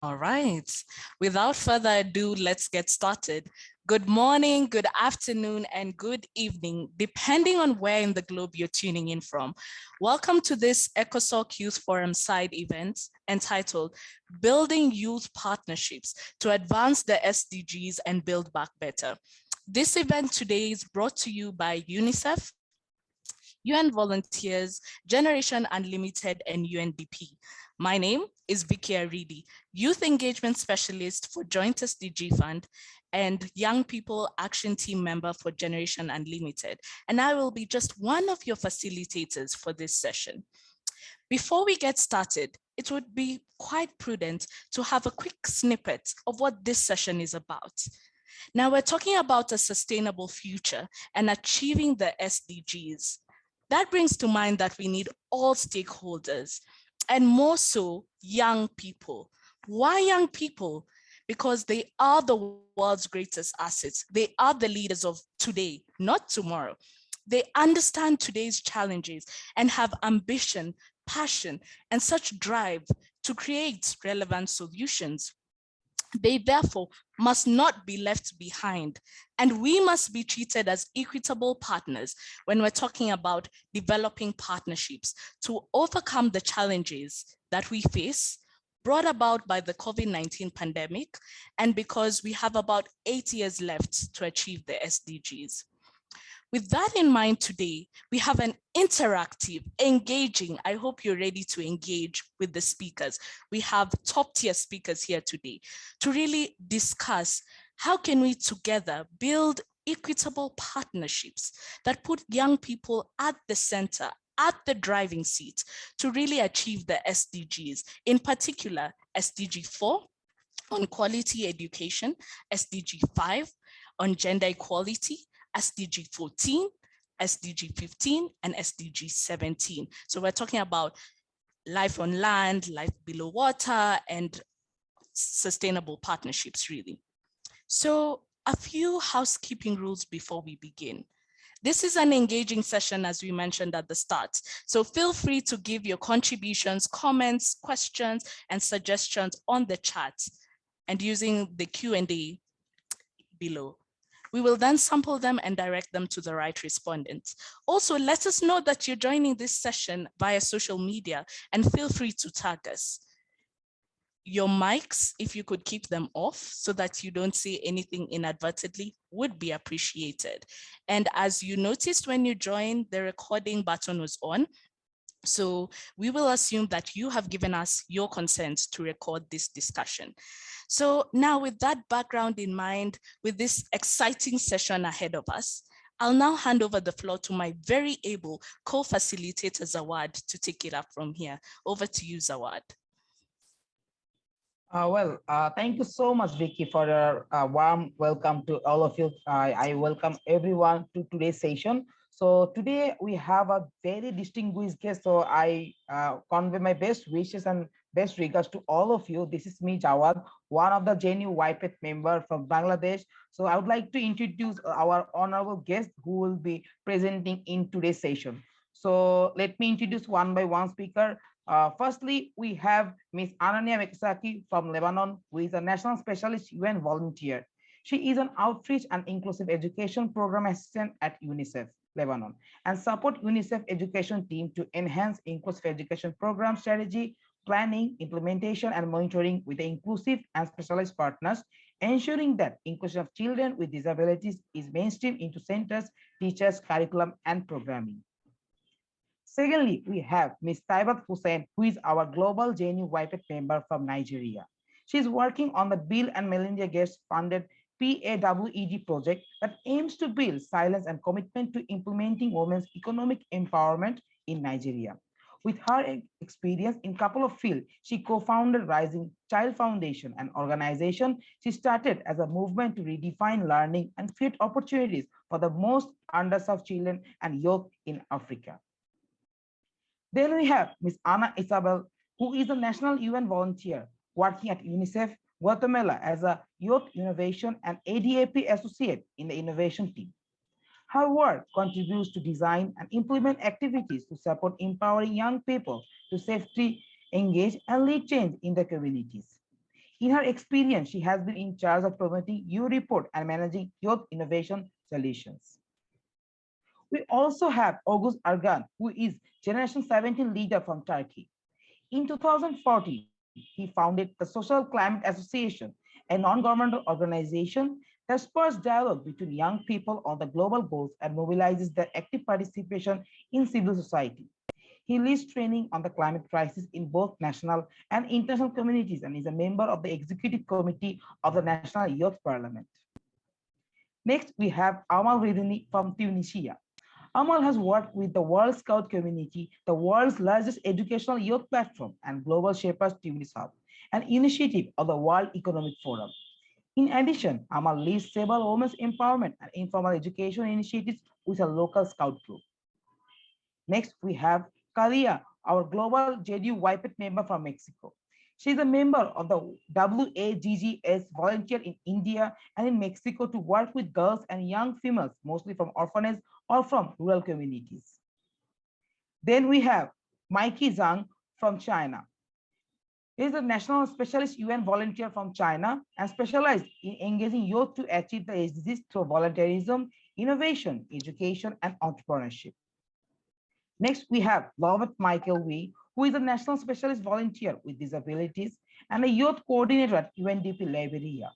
All right. Without further ado, let's get started. Good morning, good afternoon, and good evening, depending on where in the globe you're tuning in from. Welcome to this ECOSOC Youth Forum side event entitled Building Youth Partnerships to Advance the SDGs and Build Back Better. This event today is brought to you by UNICEF, UN Volunteers, Generation Unlimited, and UNDP. My name is Vicky Aridi, Youth Engagement Specialist for Joint SDG Fund and Young People Action Team member for Generation Unlimited. And I will be just one of your facilitators for this session. Before we get started, it would be quite prudent to have a quick snippet of what this session is about. Now, we're talking about a sustainable future and achieving the SDGs. That brings to mind that we need all stakeholders, and more so young people. Why young people? Because they are the world's greatest assets. They are the leaders of today, not tomorrow. They understand today's challenges and have ambition, passion, and such drive to create relevant solutions. They therefore must not be left behind, and we must be treated as equitable partners when we're talking about developing partnerships to overcome the challenges that we face brought about by the COVID-19 pandemic, and because we have about 8 years left to achieve the SDGs. With that in mind today, we have an interactive, engaging, I hope you're ready to engage with the speakers. We have top tier speakers here today to really discuss how can we together build equitable partnerships that put young people at the center, at the driving seat to really achieve the SDGs, in particular SDG 4 on quality education, SDG 5 on gender equality, SDG 14, SDG 15, and SDG 17. So we're talking about life on land, life below water, and sustainable partnerships, really. So a few housekeeping rules before we begin. This is an engaging session, as we mentioned at the start. So feel free to give your contributions, comments, questions, and suggestions on the chat and using the Q&A below. We will then sample them and direct them to the right respondents. Also, let us know that you're joining this session via social media and feel free to tag us. Your mics, if you could keep them off so that you don't say anything inadvertently, would be appreciated. And as you noticed when you joined, the recording button was on. So we will assume that you have given us your consent to record this discussion. So now with that background in mind, with this exciting session ahead of us, I'll now hand over the floor to my very able co-facilitator, Zawad, to take it up from here. Over to you, Zawad. Thank you so much, Vicky, for your warm welcome to all of you. I welcome everyone to today's session. So today we have a very distinguished guest. So I convey my best wishes and best regards to all of you. This is me, Jawad, one of the JNU YPET member from Bangladesh. So I would like to introduce our honorable guest who will be presenting in today's session. So let me introduce one by one speaker. Firstly, we have Ms. Ananya Mekisaki from Lebanon, who is a national specialist UN volunteer. She is an outreach and inclusive education program assistant at UNICEF, Lebanon, and support UNICEF education team to enhance inclusive education program strategy, planning, implementation, and monitoring with the inclusive and specialized partners, ensuring that inclusion of children with disabilities is mainstreamed into centers, teachers, curriculum, and programming. Secondly, we have Ms. Taibat Hussain, who is our global JNU YPET member from Nigeria. She is working on the Bill and Melinda Gates funded PAWED project that aims to build silence and commitment to implementing women's economic empowerment in Nigeria. With her experience in a couple of fields, she co-founded Rising Child Foundation, an organization she started as a movement to redefine learning and create opportunities for the most underserved children and youth in Africa. Then we have Ms. Ana Isabel, who is a national UN volunteer working at UNICEF Guatemala as a Youth Innovation and ADAP associate in the innovation team. Her work contributes to design and implement activities to support empowering young people to safely engage and lead change in their communities. In her experience, she has been in charge of promoting U-Report and managing youth innovation solutions. We also have August Argan, who is Generation 17 leader from Turkey. In 2014, he founded the Social Climate Association, a non-governmental organization that spurs dialogue between young people on the global goals and mobilizes their active participation in civil society. He leads training on the climate crisis in both national and international communities and is a member of the executive committee of the National Youth Parliament. Next, we have Amal Ridini from Tunisia. Amal has worked with the World Scout community, the world's largest educational youth platform, and Global Shapers Tunis Hub, an initiative of the World Economic Forum. In addition, Amal leads several women's empowerment and informal education initiatives with a local scout group. Next, we have Kalia, our global JDU-YPET member from Mexico. She is a member of the WAGGS volunteer in India and in Mexico to work with girls and young females, mostly from orphanages or from rural communities. Then we have Mikey Zhang from China. He is a national specialist UN volunteer from China and specialized in engaging youth to achieve the SDGs through volunteerism, innovation, education, and entrepreneurship. Next, we have Robert Michael Wee, who is a national specialist volunteer with disabilities and a youth coordinator at UNDP Liberia.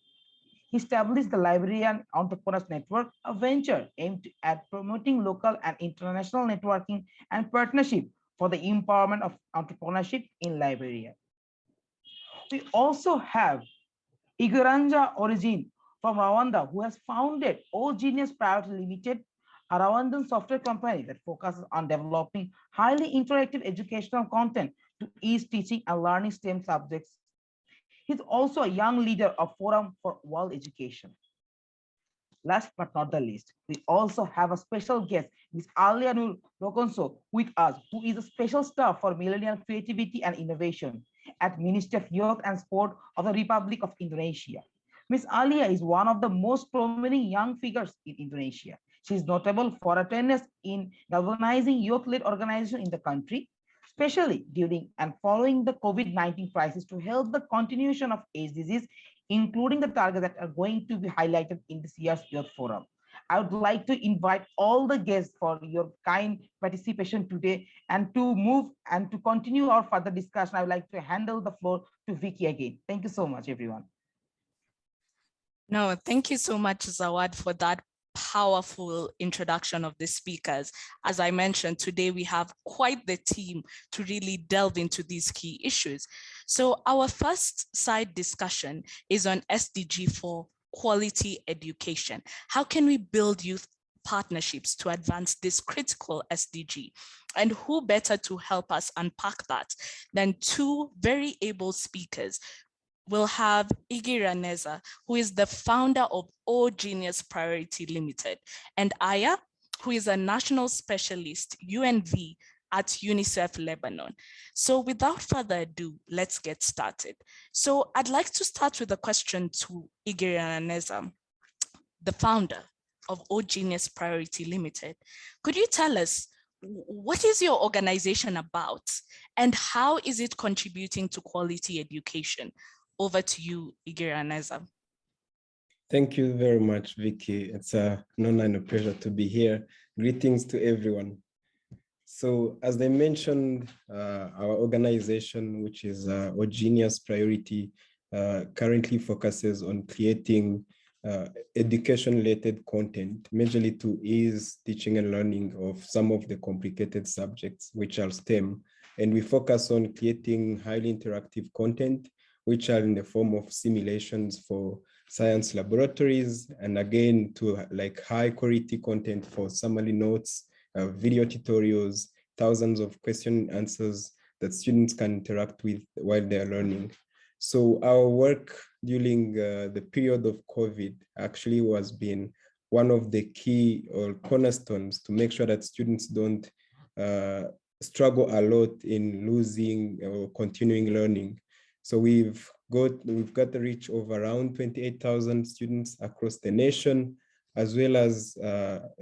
He established the Liberian Entrepreneurs Network, a venture aimed at promoting local and international networking and partnership for the empowerment of entrepreneurship in Liberia. We also have Igoranja Origin from Rwanda, who has founded O Genius Private Limited, a Rwandan software company that focuses on developing highly interactive educational content to ease teaching and learning STEM subjects. He's also a young leader of Forum for World Education. Last but not the least, we also have a special guest, Ms. Alia Nur Rokonso, with us, who is a special staff for millennial creativity and innovation at Ministry of Youth and Sport of the Republic of Indonesia. Ms. Alia is one of the most prominent young figures in Indonesia. She is notable for her attendance in galvanizing youth-led organizations in the country, especially during and following the COVID-19 crisis to help the continuation of SDGs, including the targets that are going to be highlighted in this year's Youth Forum. I would like to invite all the guests for your kind participation today, and to move and to continue our further discussion, I would like to handle the floor to Vicky again. Thank you so much, everyone. No, thank you so much, Zawad, for that powerful introduction of the speakers. As I mentioned, today we have quite the team to really delve into these key issues. So our first side discussion is on SDG 4, quality education. How can we build youth partnerships to advance this critical SDG? And who better to help us unpack that than two very able speakers? We'll have Iggy Raneza, who is the founder of O Genius Priority Limited, and Aya, who is a national specialist, UNV, at UNICEF Lebanon. So without further ado, let's get started. So I'd like to start with a question to Iggy Raneza, the founder of O Genius Priority Limited. Could you tell us, what is your organization about and how is it contributing to quality education? Over to you, Iggy Raneza. Thank you very much, Vicky. It's an honor and a pleasure to be here. Greetings to everyone. So as I mentioned, our organization, which is O Genius Priority, currently focuses on creating education-related content, majorly to ease teaching and learning of some of the complicated subjects, which are STEM. And we focus on creating highly interactive content, which are in the form of simulations for science laboratories, and again, to like high quality content for summary notes, video tutorials, thousands of question and answers that students can interact with while they're learning. So our work during the period of COVID actually was been one of the key or cornerstones to make sure that students don't struggle a lot in losing or continuing learning. So we've got the reach of around 28,000 students across the nation, as well as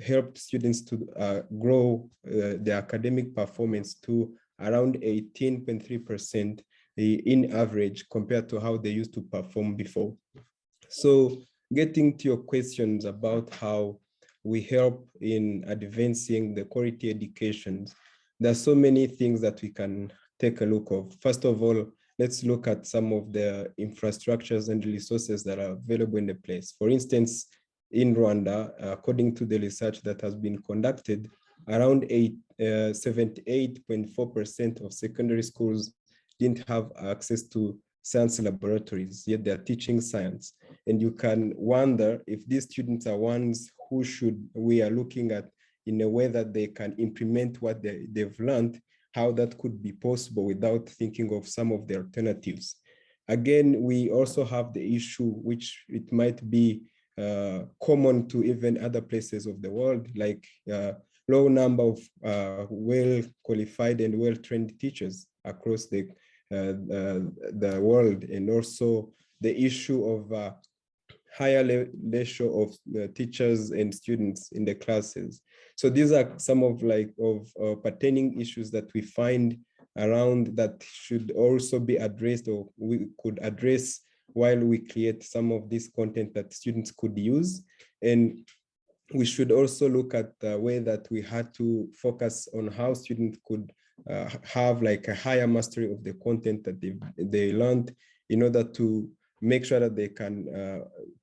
helped students to grow their academic performance to around 18.3% in average compared to how they used to perform before. So getting to your questions about how we help in advancing the quality education, there are so many things that we can take a look of. First of all, let's look at some of the infrastructures and resources that are available in the place. For instance, in Rwanda, according to the research that has been conducted, around 78.4% of secondary schools didn't have access to science laboratories, yet they're teaching science. And you can wonder if these students are ones who we are looking at in a way that they can implement what they've learned, how that could be possible without thinking of some of the alternatives. Again, we also have the issue, which it might be common to even other places of the world, like low number of well-qualified and well-trained teachers across the world, and also the issue of higher ratio of teachers and students in the classes. So these are some of pertaining issues that we find around that should also be addressed, or we could address while we create some of this content that students could use. And we should also look at the way that we had to focus on how students could have like a higher mastery of the content that they learned in order to make sure that they can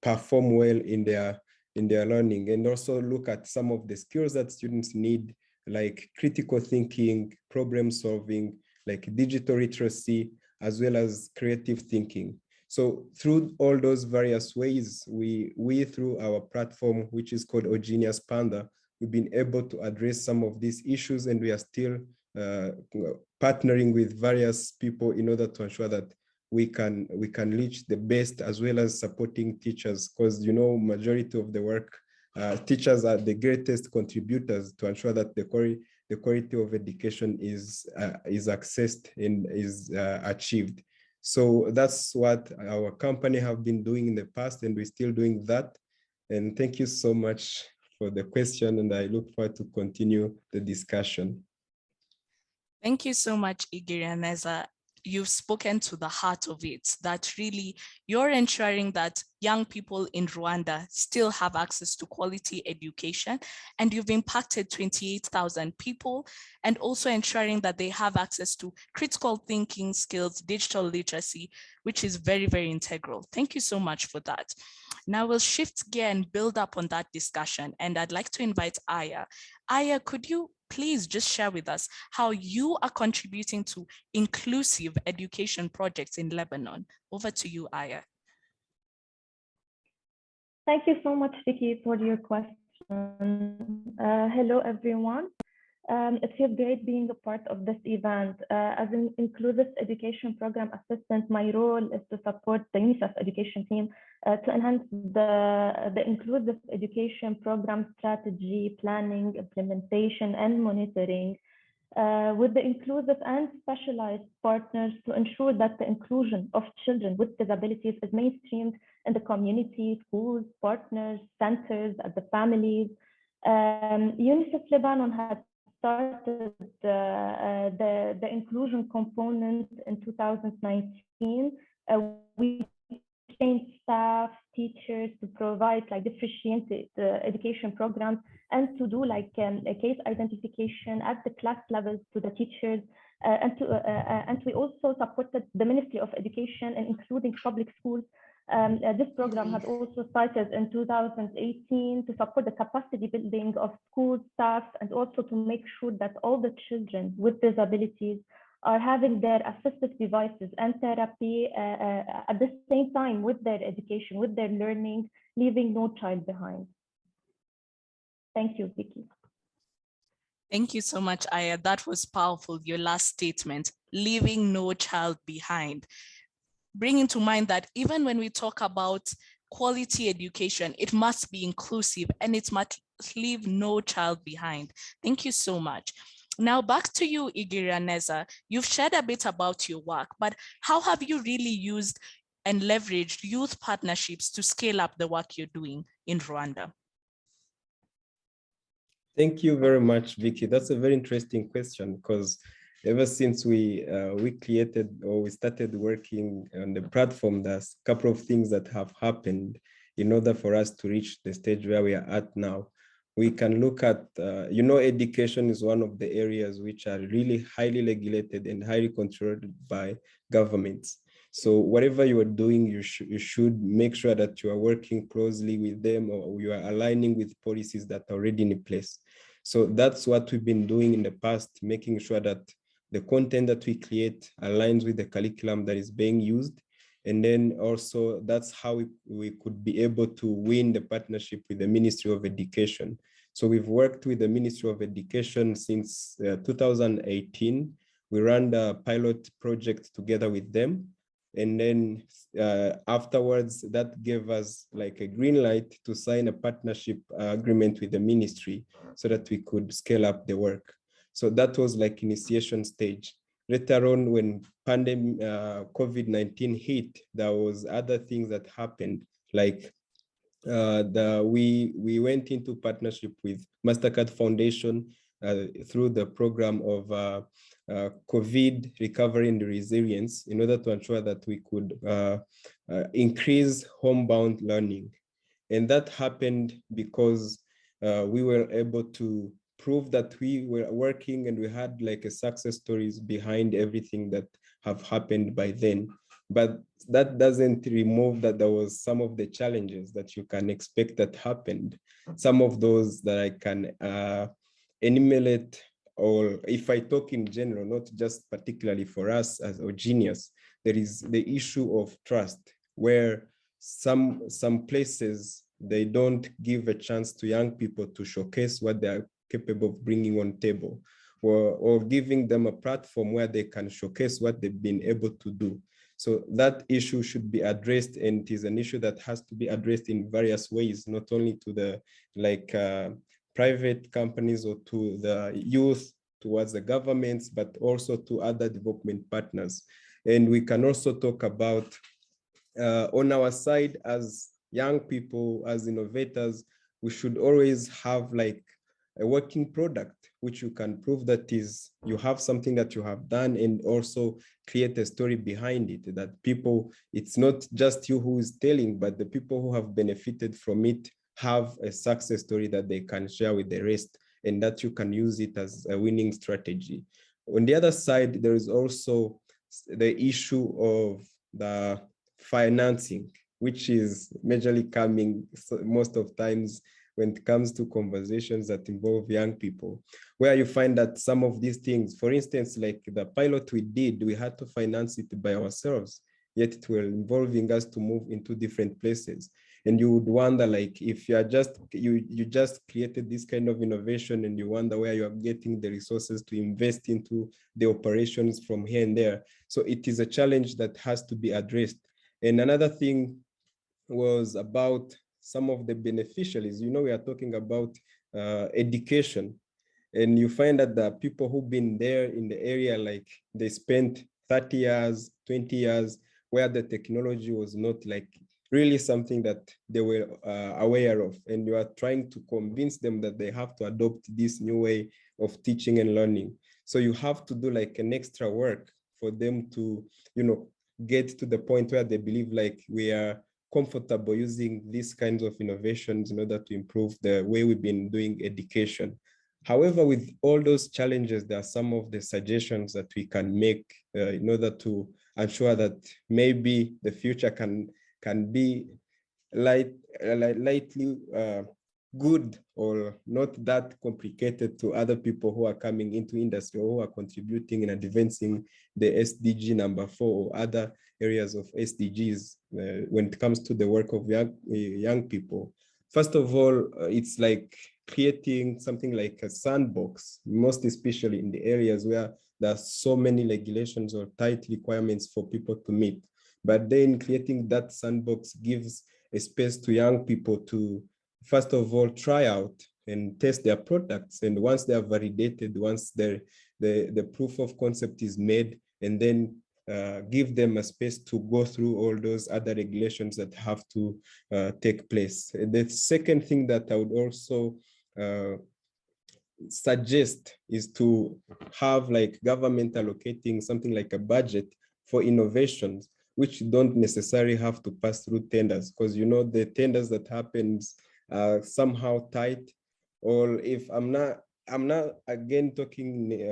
perform well in their learning, and also look at some of the skills that students need, like critical thinking, problem solving, like digital literacy, as well as creative thinking. So through all those various ways, we through our platform, which is called Ogenius Panda, we've been able to address some of these issues, and we are still partnering with various people in order to ensure that we can reach the best, as well as supporting teachers, because majority of the work, teachers are the greatest contributors to ensure that the quality of education is accessed and is achieved. So that's what our company have been doing in the past, and we're still doing that. And thank you so much for the question, and I look forward to continue the discussion. Thank you so much, Igirianeza. You've spoken to the heart of it, that really you're ensuring that young people in Rwanda still have access to quality education, and you've impacted 28,000 people, and also ensuring that they have access to critical thinking skills, digital literacy, which is very, very integral. Thank you so much for that. Now we'll shift gear and build up on that discussion, and I'd like to invite Aya. Aya, could you please just share with us how you are contributing to inclusive education projects in Lebanon? Over to you, Aya. Thank you so much, Vicky, for your question. Hello, everyone. It feels great being a part of this event. As an inclusive education program assistant, my role is to support the UNICEF education team to enhance the inclusive education program strategy, planning, implementation, and monitoring with the inclusive and specialized partners to ensure that the inclusion of children with disabilities is mainstreamed in the community, schools, partners, centers, at the families. UNICEF Lebanon has started the inclusion component in 2019. We trained staff, teachers to provide like differentiated education programs, and to do like a case identification at the class levels to the teachers. And we also supported the Ministry of Education in including public schools. This program had also started in 2018 to support the capacity building of school staff, and also to make sure that all the children with disabilities are having their assistive devices and therapy at the same time with their education, with their learning, leaving no child behind. Thank you, Vicky. Thank you so much, Aya. That was powerful, your last statement, leaving no child behind. Bringing to mind that even when we talk about quality education, it must be inclusive and it must leave no child behind. Thank you so much. Now back to you, Igirianeza. You've shared a bit about your work, but how have you really used and leveraged youth partnerships to scale up the work you're doing in Rwanda? Thank you very much, Vicky. That's a very interesting question, because ever since we created or we started working on the platform, there's a couple of things that have happened in order for us to reach the stage where we are at now. We can look at, education is one of the areas which are really highly regulated and highly controlled by governments. So whatever you are doing, you should make sure that you are working closely with them, or you are aligning with policies that are already in place. So that's what we've been doing in the past, making sure that the content that we create aligns with the curriculum that is being used. And then also that's how we could be able to win the partnership with the Ministry of Education. So we've worked with the Ministry of Education since 2018. We ran the pilot project together with them. And then afterwards, that gave us like a green light to sign a partnership agreement with the ministry so that we could scale up the work. So that was like initiation stage. Later on, when pandemic COVID-19 hit, there was other things that happened, like we went into partnership with MasterCard Foundation through the program of COVID recovery and resilience in order to ensure that we could increase homebound learning. And that happened because we were able to prove that we were working and we had like a success stories behind everything that have happened by then. But that doesn't remove that there was some of the challenges that you can expect that happened. Some of those that I can enumerate, or if I talk in general, not just particularly for us as Genius, there is the issue of trust, where some places, they don't give a chance to young people to showcase what they are capable of bringing on table, or giving them a platform where they can showcase what they've been able to do. So that issue should be addressed, and it is an issue that has to be addressed in various ways, not only to the private companies or to the youth, towards the governments, but also to other development partners. And we can also talk about on our side as young people, as innovators, we should always have like a working product, which you can prove that is, you have something that you have done, and also create a story behind it, that people, it's not just you who is telling, but the people who have benefited from it have a success story that they can share with the rest, and that you can use it as a winning strategy. On the other side, there is also the issue of the financing, which is majorly coming most of times when it comes to conversations that involve young people, where you find that some of these things, for instance, like the pilot we did, we had to finance it by ourselves, yet it was involving us to move into different places. And you would wonder, like, if you are just, you just created this kind of innovation, and you wonder where you are getting the resources to invest into the operations from here and there. So it is a challenge that has to be addressed. And another thing was about some of the beneficiaries. You know, we are talking about education, and you find that the people who've been there in the area, like they spent 30 years, 20 years, where the technology was not like really something that they were aware of. And you are trying to convince them that they have to adopt this new way of teaching and learning. So you have to do like an extra work for them to, you know, get to the point where they believe like we are comfortable using these kinds of innovations in order to improve the way we've been doing education. However, with all those challenges, there are some of the suggestions that we can make in order to ensure that maybe the future can be lightly good, or not that complicated to other people who are coming into industry, or who are contributing in advancing the SDG number 4 or other areas of SDGs when it comes to the work of young people. First of all, it's like creating something like a sandbox, most especially in the areas where there are so many regulations or tight requirements for people to meet. But then creating that sandbox gives a space to young people to, first of all, try out and test their products. And once they are validated, once the proof of concept is made, and then give them a space to go through all those other regulations that have to take place. The second thing that I would also suggest is to have like government allocating something like a budget for innovations, which don't necessarily have to pass through tenders, because you know the tenders that happens are somehow tight. Or if I'm not again talking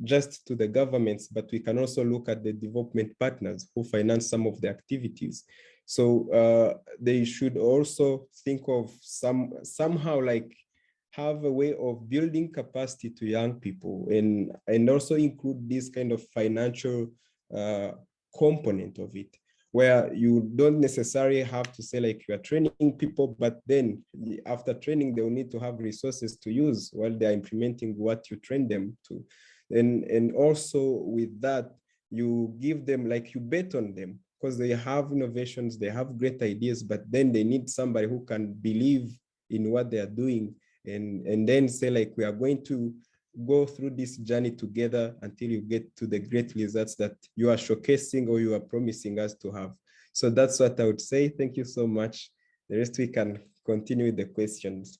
just to the governments, but we can also look at the development partners who finance some of the activities. So they should also think of somehow like have a way of building capacity to young people, and also include this kind of financial component of it, where you don't necessarily have to say like you are training people, but then after training, they will need to have resources to use while they are implementing what you train them to. And also with that, you give them, like you bet on them, because they have innovations, they have great ideas, but then they need somebody who can believe in what they are doing, and then say like, we are going to go through this journey together until you get to the great results that you are showcasing or you are promising us to have. So that's what I would say. Thank you so much. The rest we can continue with the questions.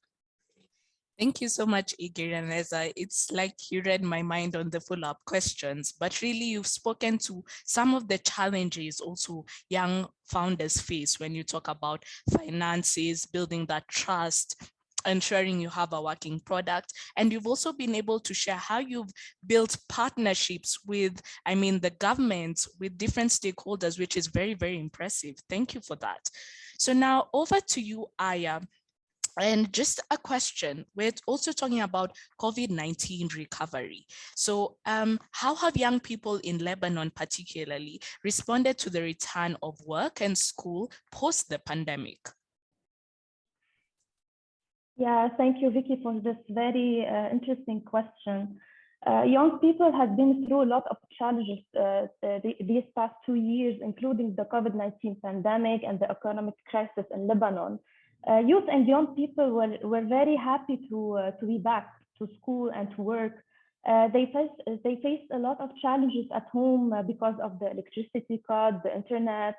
Thank you so much, Igiraneza. It's like you read my mind on the follow-up questions, but really you've spoken to some of the challenges also young founders face when you talk about finances, building that trust, ensuring you have a working product. And you've also been able to share how you've built partnerships with, the government, with different stakeholders, which is very, very impressive. Thank you for that. So now over to you, Aya. And just a question, we're also talking about COVID-19 recovery. So how have young people in Lebanon particularly responded to the return of work and school post the pandemic? Yeah, thank you, Vicky, for this very interesting question. Young people have been through a lot of challenges these past 2 years, including the COVID-19 pandemic and the economic crisis in Lebanon. Youth and young people were very happy to be back to school and to work. They faced a lot of challenges at home because of the electricity cut, the internet.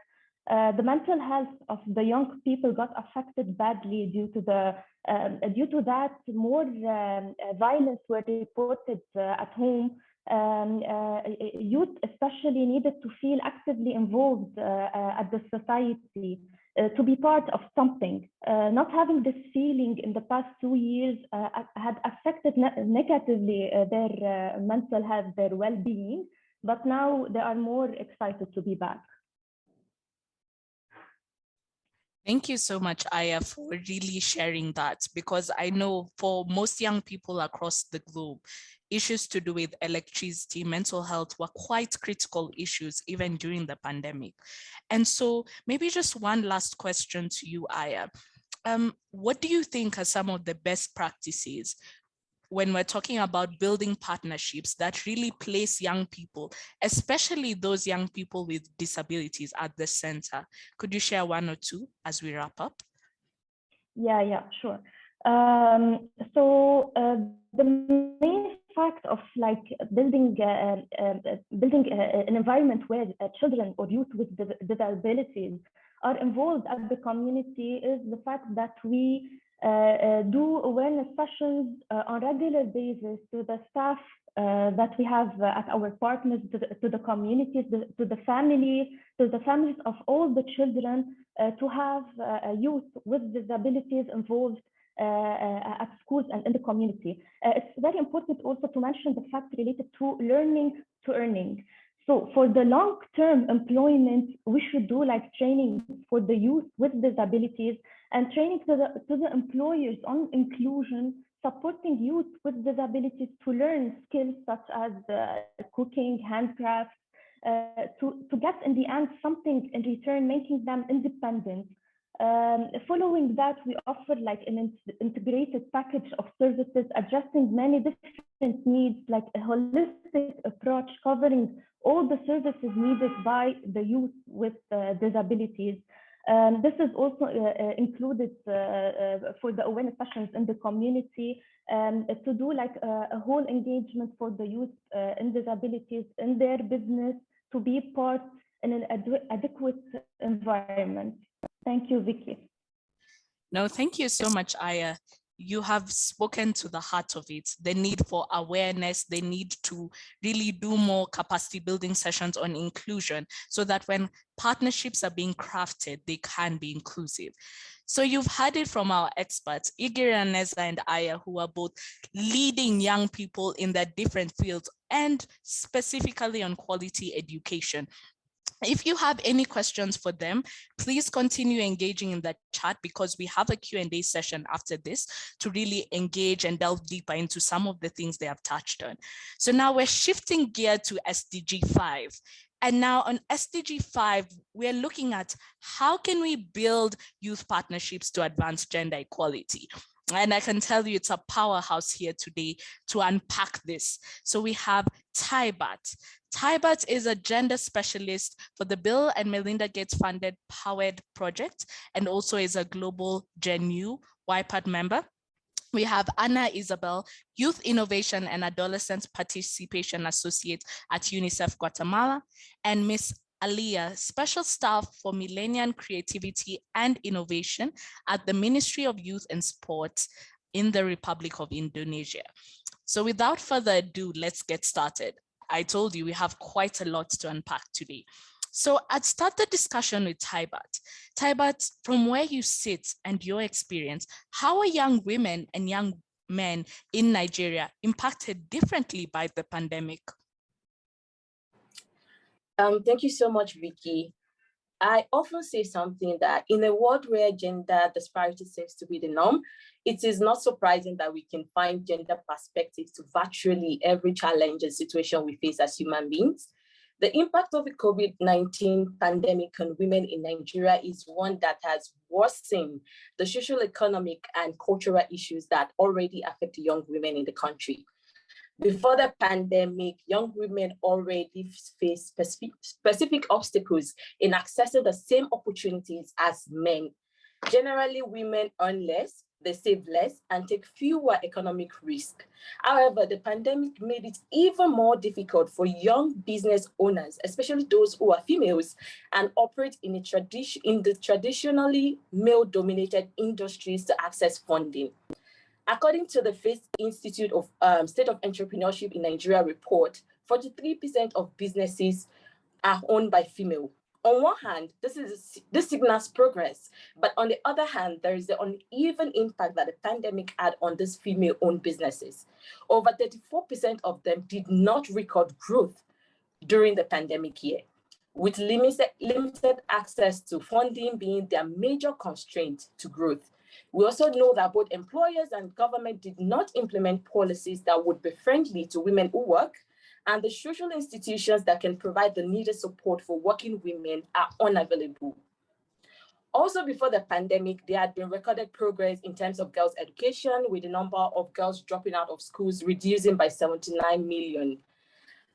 The mental health of the young people got affected badly due to that. More violence were reported at home. Youth especially needed to feel actively involved at the society, to be part of something. Not having this feeling in the past 2 years had affected negatively their mental health, their well-being, but now they are more excited to be back. Thank you so much, Aya, for really sharing that, because I know for most young people across the globe, issues to do with electricity, mental health were quite critical issues even during the pandemic. And so maybe just one last question to you, Aya. What do you think are some of the best practices when we're talking about building partnerships that really place young people, especially those young people with disabilities, at the center? Could you share one or two as we wrap up? Yeah, sure. So the main fact of like building an environment where children or youth with disabilities are involved at the community is the fact that we do awareness sessions on a regular basis to the staff that we have at our partners, to the communities, to the families of all the children, to have youth with disabilities involved at schools and in the community. It's very important also to mention the fact related to learning to earning. So for the long-term employment, we should do like training for the youth with disabilities and training to the employers on inclusion, supporting youth with disabilities to learn skills such as cooking, handcrafts, to get in the end something in return, making them independent. Following that, we offer like an integrated package of services addressing many different needs, like a holistic approach covering all the services needed by the youth with disabilities. This is also included for the awareness sessions in the community, to do like a whole engagement for the youth in disabilities in their business, to be part in an adequate environment. Thank you, Vicky. No, thank you so much, Aya. you have spoken to the heart of it, the need for awareness, the need to really do more capacity building sessions on inclusion so that when partnerships are being crafted, they can be inclusive. So you've heard it from our experts, Igiri, Neza, and Aya, who are both leading young people in their different fields and specifically on quality education. If you have any questions for them, please continue engaging in the chat because we have a Q&A session after this to really engage and delve deeper into some of the things they have touched on. So now we're shifting gear to SDG 5. And now on SDG 5, we're looking at how can we build youth partnerships to advance gender equality. And I can tell you it's a powerhouse here today to unpack this. So we have Taibat. Taibat is a gender specialist for the Bill and Melinda Gates funded Powered project and also is a global Gen U YPAD member. We have Anna Isabel, Youth Innovation and Adolescent Participation Associate at UNICEF Guatemala, and Miss Aliyah, Special Staff for Millennium Creativity and Innovation at the Ministry of Youth and Sports in the Republic of Indonesia. So without further ado, let's get started. I told you we have quite a lot to unpack today. So I'd start the discussion with Taibat. Taibat, from where you sit and your experience, how are young women and young men in Nigeria impacted differently by the pandemic? Thank you so much, Vicky. I often say something that in a world where gender disparity seems to be the norm, it is not surprising that we can find gender perspectives to virtually every challenge and situation we face as human beings. The impact of the COVID-19 pandemic on women in Nigeria is one that has worsened the social, economic, and cultural issues that already affect young women in the country. Before the pandemic, young women already face specific obstacles in accessing the same opportunities as men. Generally, women earn less, they save less, and take fewer economic risks. However, the pandemic made it even more difficult for young business owners, especially those who are females and operate in the traditionally male-dominated industries to access funding. According to the Face Institute of State of Entrepreneurship in Nigeria report, 43% of businesses are owned by female. On one hand, this signals progress, but on the other hand, there is the uneven impact that the pandemic had on these female-owned businesses. Over 34% of them did not record growth during the pandemic year, with limited access to funding being their major constraint to growth. We also know that both employers and government did not implement policies that would be friendly to women who work, and the social institutions that can provide the needed support for working women are unavailable. Also, before the pandemic, there had been recorded progress in terms of girls' education, with the number of girls dropping out of schools reducing by 79 million.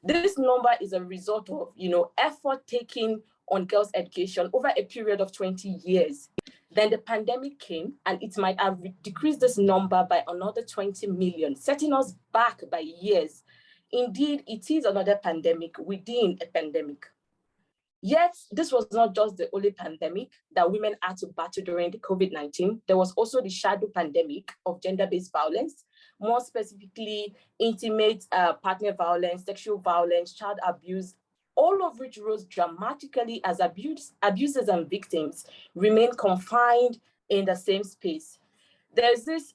This number is a result of, effort taken on girls' education over a period of 20 years. Then the pandemic came and it might have decreased this number by another 20 million, setting us back by years. Indeed, it is another pandemic within a pandemic. Yet, this was not just the only pandemic that women had to battle during the COVID-19. There was also the shadow pandemic of gender-based violence, more specifically intimate partner violence, sexual violence, child abuse, all of which rose dramatically as abusers and victims remain confined in the same space. There's this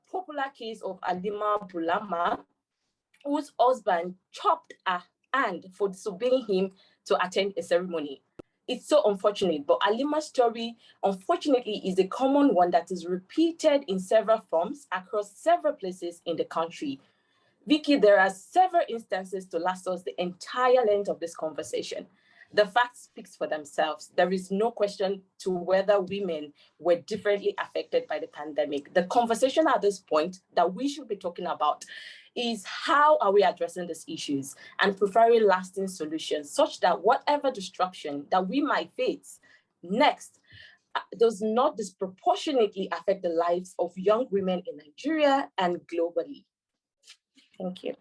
popular case of Alima Bulama, whose husband chopped her hand for disobeying him to attend a ceremony. It's so unfortunate, but Alima's story, unfortunately, is a common one that is repeated in several forms across several places in the country. Vicky, there are several instances to last us the entire length of this conversation. The facts speak for themselves. There is no question to whether women were differently affected by the pandemic. The conversation at this point that we should be talking about is how are we addressing these issues and preferring lasting solutions such that whatever destruction that we might face next does not disproportionately affect the lives of young women in Nigeria and globally. Thank you.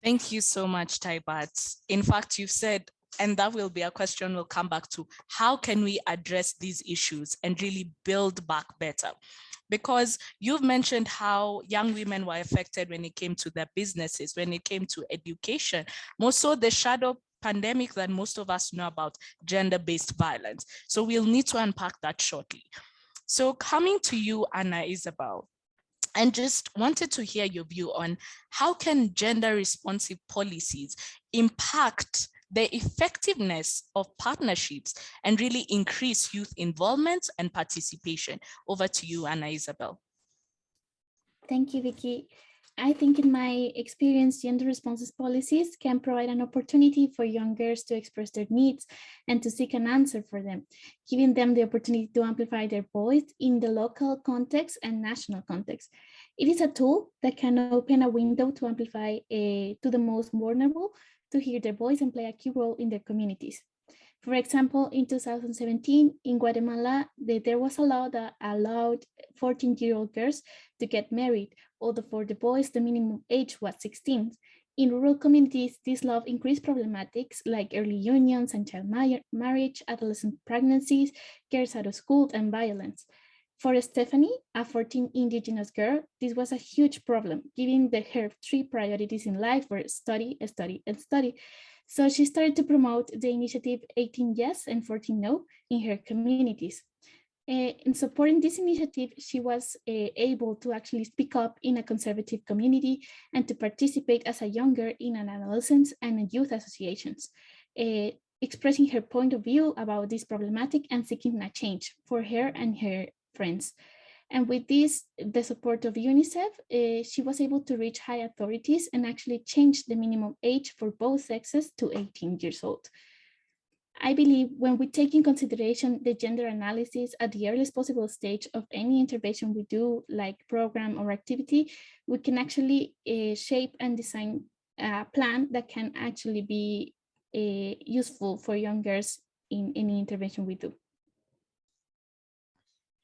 Thank you so much, Taibat. In fact, you've said And that will be a question we'll come back to. How can we address these issues and really build back better? Because you've mentioned how young women were affected when it came to their businesses, when it came to education, more so the shadow pandemic that most of us know about, gender-based violence. So we'll need to unpack that shortly. So coming to you, Anna Isabel, and just wanted to hear your view on how can gender responsive policies impact the effectiveness of partnerships and really increase youth involvement and participation. Over to you, Anna Isabel. Thank you, Vicky. I think in my experience, gender responsive policies can provide an opportunity for young girls to express their needs and to seek an answer for them, giving them the opportunity to amplify their voice in the local context and national context. It is a tool that can open a window to amplify to the most vulnerable, to hear their voice and play a key role in their communities. For example, in 2017, in Guatemala, there was a law that allowed 14-year-old girls to get married, although for the boys, the minimum age was 16. In rural communities, this law increased problematics like early unions and child marriage, adolescent pregnancies, girls out of school, and violence. For Stephanie, a 14 indigenous girl, this was a huge problem, giving her 3 priorities in life were study, study, and study. So she started to promote the initiative 18 Yes and 14 No in her communities. In supporting this initiative, she was able to actually speak up in a conservative community and to participate as a young girl in an adolescence and in youth associations, expressing her point of view about this problematic and seeking a change for her and her friends. And with this, the support of UNICEF, she was able to reach high authorities and actually change the minimum age for both sexes to 18 years old. I believe when we take in consideration the gender analysis at the earliest possible stage of any intervention we do, like program or activity, we can actually shape and design a plan that can actually be useful for young girls in any intervention we do.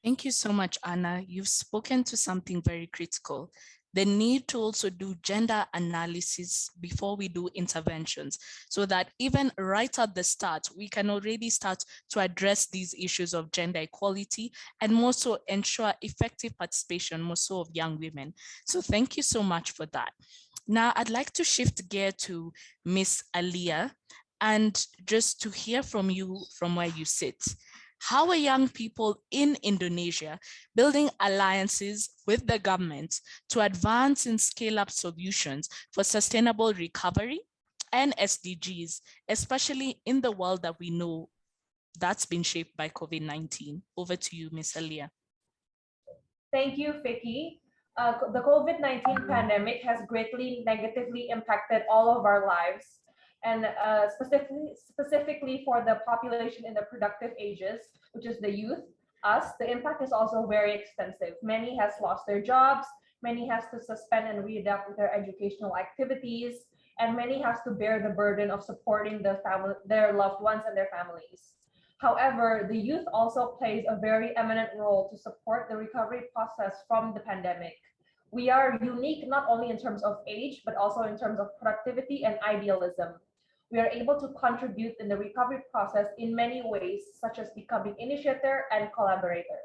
Thank you so much, Anna. You've spoken to something very critical. The need to also do gender analysis before we do interventions, so that even right at the start, we can already start to address these issues of gender equality and more so ensure effective participation, more so of young women. So thank you so much for that. Now, I'd like to shift gear to Miss Aliyah and just to hear from you from where you sit. How are young people in Indonesia building alliances with the government to advance and scale up solutions for sustainable recovery and SDGs, especially in the world that we know that's been shaped by COVID-19? Over to you, Ms. Aliyah. Thank you, Vicky. The COVID-19 pandemic has greatly negatively impacted all of our lives, and specifically for the population in the productive ages, which is the youth, us, the impact is also very extensive. Many has lost their jobs, many has to suspend and readapt their educational activities, and many has to bear the burden of supporting their loved ones and their families. However, the youth also plays a very eminent role to support the recovery process from the pandemic. We are unique not only in terms of age, but also in terms of productivity and idealism. We are able to contribute in the recovery process in many ways, such as becoming initiator and collaborator.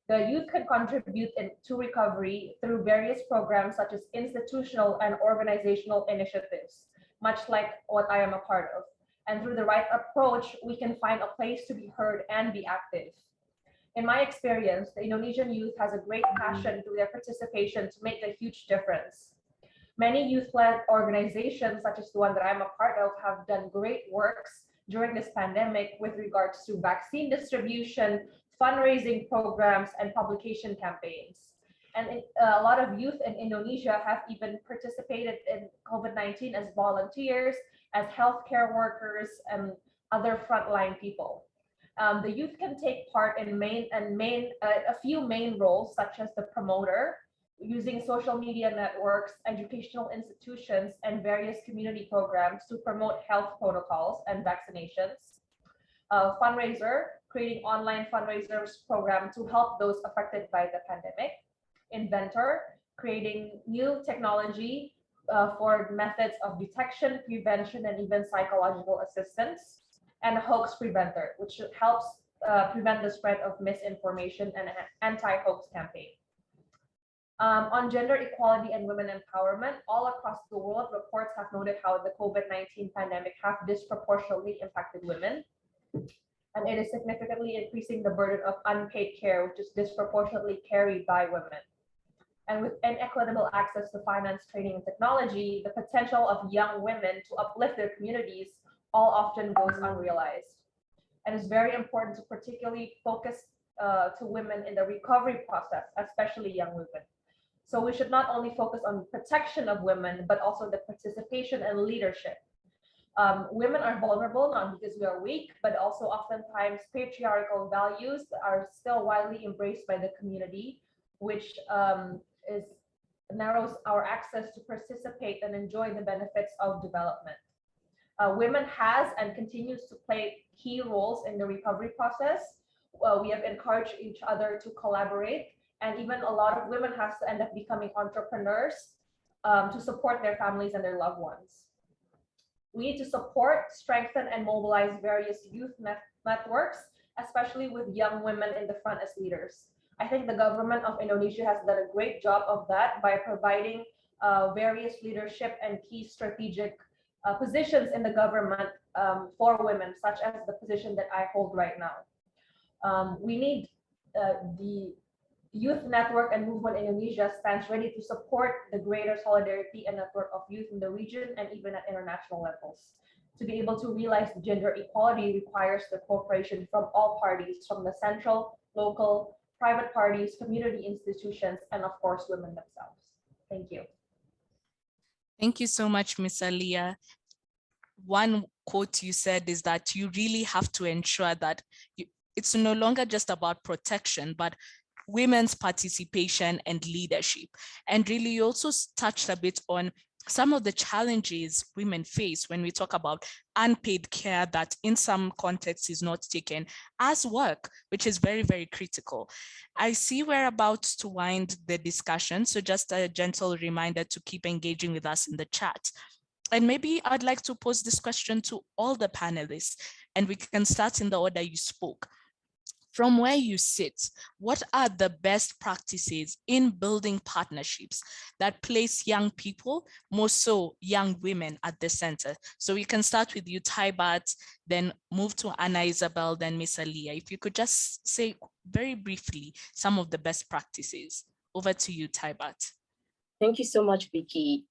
The youth can contribute to recovery through various programs such as institutional and organizational initiatives, much like what I am a part of. And through the right approach, we can find a place to be heard and be active. In my experience, the Indonesian youth has a great passion through their participation to make a huge difference. Many youth-led organizations, such as the one that I'm a part of, have done great works during this pandemic with regards to vaccine distribution, fundraising programs, and publication campaigns. And a lot of youth in Indonesia have even participated in COVID-19 as volunteers, as healthcare workers, and other frontline people. The youth can take part in a few main roles, such as the promoter, using social media networks, educational institutions, and various community programs to promote health protocols and vaccinations. Fundraiser, creating online fundraisers program to help those affected by the pandemic. Inventor, creating new technology for methods of detection, prevention, and even psychological assistance, and hoax preventer, which helps prevent the spread of misinformation and anti-hoax campaign. On gender equality and women empowerment, all across the world, reports have noted how the COVID-19 pandemic have disproportionately impacted women, and it is significantly increasing the burden of unpaid care, which is disproportionately carried by women. And with inequitable access to finance, training, and technology, the potential of young women to uplift their communities all often goes unrealized. And it's very important to particularly focus to women in the recovery process, especially young women. So we should not only focus on protection of women, but also the participation and leadership. Women are vulnerable, not because we are weak, but also oftentimes patriarchal values are still widely embraced by the community, which narrows our access to participate and enjoy the benefits of development. Women has and continues to play key roles in the recovery process. We have encouraged each other to collaborate, and even a lot of women has to end up becoming entrepreneurs to support their families and their loved ones. We need to support, strengthen, and mobilize various youth networks, especially with young women in the front as leaders. I think the government of Indonesia has done a great job of that by providing various leadership and key strategic positions in the government for women, such as the position that I hold right now. We need the youth network and movement in Indonesia stands ready to support the greater solidarity and network of youth in the region and even at international levels. To be able to realize gender equality requires the cooperation from all parties, from the central, local, private parties, community institutions, and of course, women themselves. Thank you. Thank you so much, Ms. Aliyah. One quote you said is that you really have to ensure that it's no longer just about protection, but women's participation and leadership. And really, you also touched a bit on some of the challenges women face when we talk about unpaid care that in some contexts is not taken as work, which is very, very critical. I see we're about to wind the discussion, so just a gentle reminder to keep engaging with us in the chat. And maybe I'd like to pose this question to all the panelists, and we can start in the order you spoke. From where you sit, what are the best practices in building partnerships that place young people, more so young women, at the center? So we can start with you, Taibat, then move to Anna Isabel, then Miss Aliyah. If you could just say very briefly some of the best practices. Over to you, Taibat. Thank you so much, Vicky.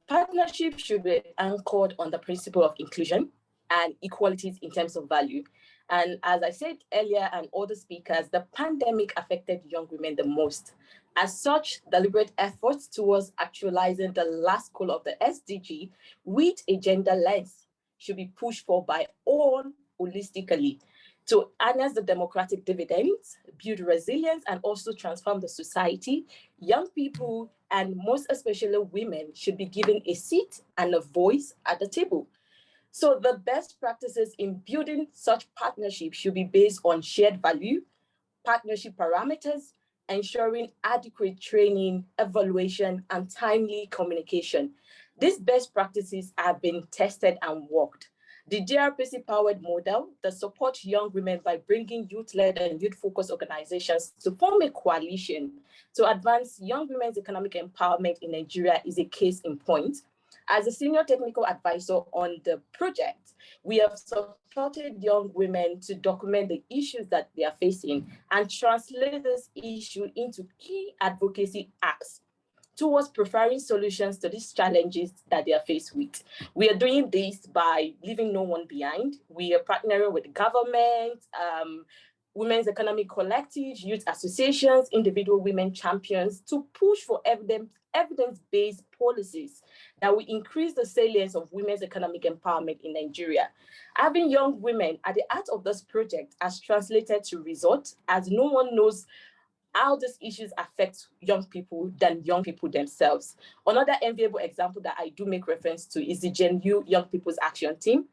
Partnership should be anchored on the principle of inclusion and equalities in terms of value. And as I said earlier and other speakers, the pandemic affected young women the most. As such, deliberate efforts towards actualizing the last goal of the SDG with a gender lens should be pushed for by all holistically to harness the democratic dividends, build resilience, and also transform the society. Young people, and most especially women, should be given a seat and a voice at the table. So the best practices in building such partnerships should be based on shared value, partnership parameters, ensuring adequate training, evaluation, and timely communication. These best practices have been tested and worked. The DRPC-powered model that supports young women by bringing youth-led and youth-focused organizations to form a coalition to advance young women's economic empowerment in Nigeria is a case in point. As a senior technical advisor on the project, we have supported young women to document the issues that they are facing and translate this issue into key advocacy acts towards preferring solutions to these challenges that they are faced with. We are doing this by leaving no one behind. We are partnering with government, women's economic collectives, youth associations, individual women champions to push for evidence-based policies that will increase the salience of women's economic empowerment in Nigeria. Having young women at the heart of this project has translated to results, as no one knows how these issues affect young people than young people themselves. Another enviable example that I do make reference to is the Gen U Young People's Action Team,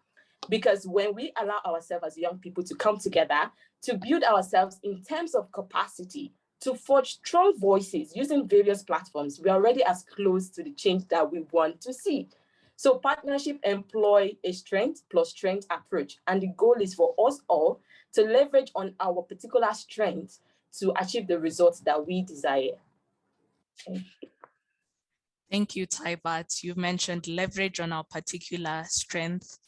because when we allow ourselves as young people to come together to build ourselves in terms of capacity, To forge strong voices using various platforms, we are already as close to the change that we want to see. So partnership employ a strength plus strength approach. And the goal is for us all to leverage on our particular strengths to achieve the results that we desire. Thank you, Taibat. You've mentioned leverage on our particular strength.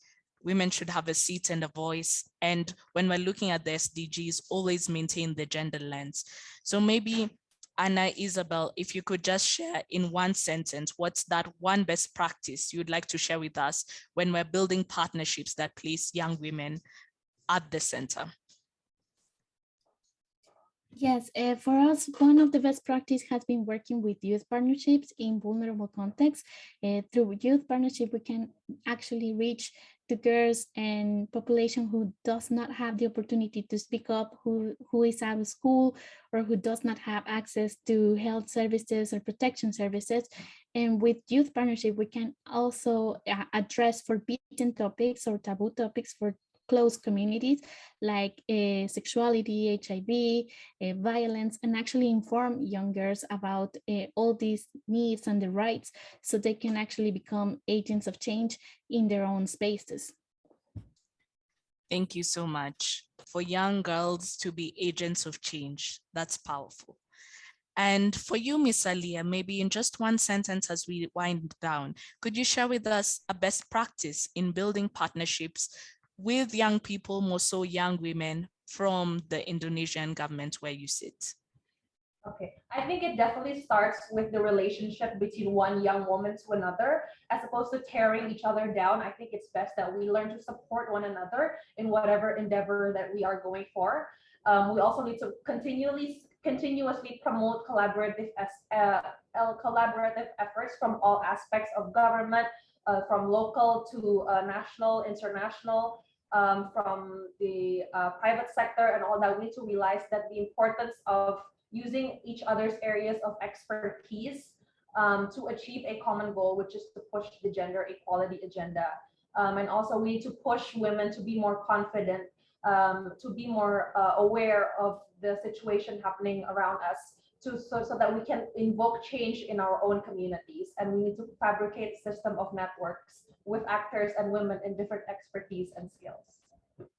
Women should have a seat and a voice. And when we're looking at the SDGs, always maintain the gender lens. So maybe Anna, Isabel, if you could just share in one sentence, what's that one best practice you'd like to share with us when we're building partnerships that place young women at the center? Yes, for us, one of the best practice has been working with youth partnerships in vulnerable contexts. Through youth partnership, we can actually reach the girls and population who does not have the opportunity to speak up, who is out of school, or who does not have access to health services or protection services. And with youth partnership, we can also address forbidden topics or taboo topics for close communities like sexuality, HIV, violence, and actually inform young girls about all these needs and the rights so they can actually become agents of change in their own spaces. Thank you so much. For young girls to be agents of change, that's powerful. And for you, Miss Alia, maybe in just one sentence as we wind down, could you share with us a best practice in building partnerships with young people, more so young women from the Indonesian government where you sit? Okay, I think it definitely starts with the relationship between one young woman to another, as opposed to tearing each other down. I think it's best that we learn to support one another in whatever endeavor that we are going for. We also need to continuously promote collaborative efforts from all aspects of government, from local to national, international, from the private sector and all that. We need to realize that the importance of using each other's areas of expertise to achieve a common goal, which is to push the gender equality agenda. And also we need to push women to be more confident, to be more aware of the situation happening around us, so that we can invoke change in our own communities. And we need to fabricate a system of networks with actors and women in different expertise and skills.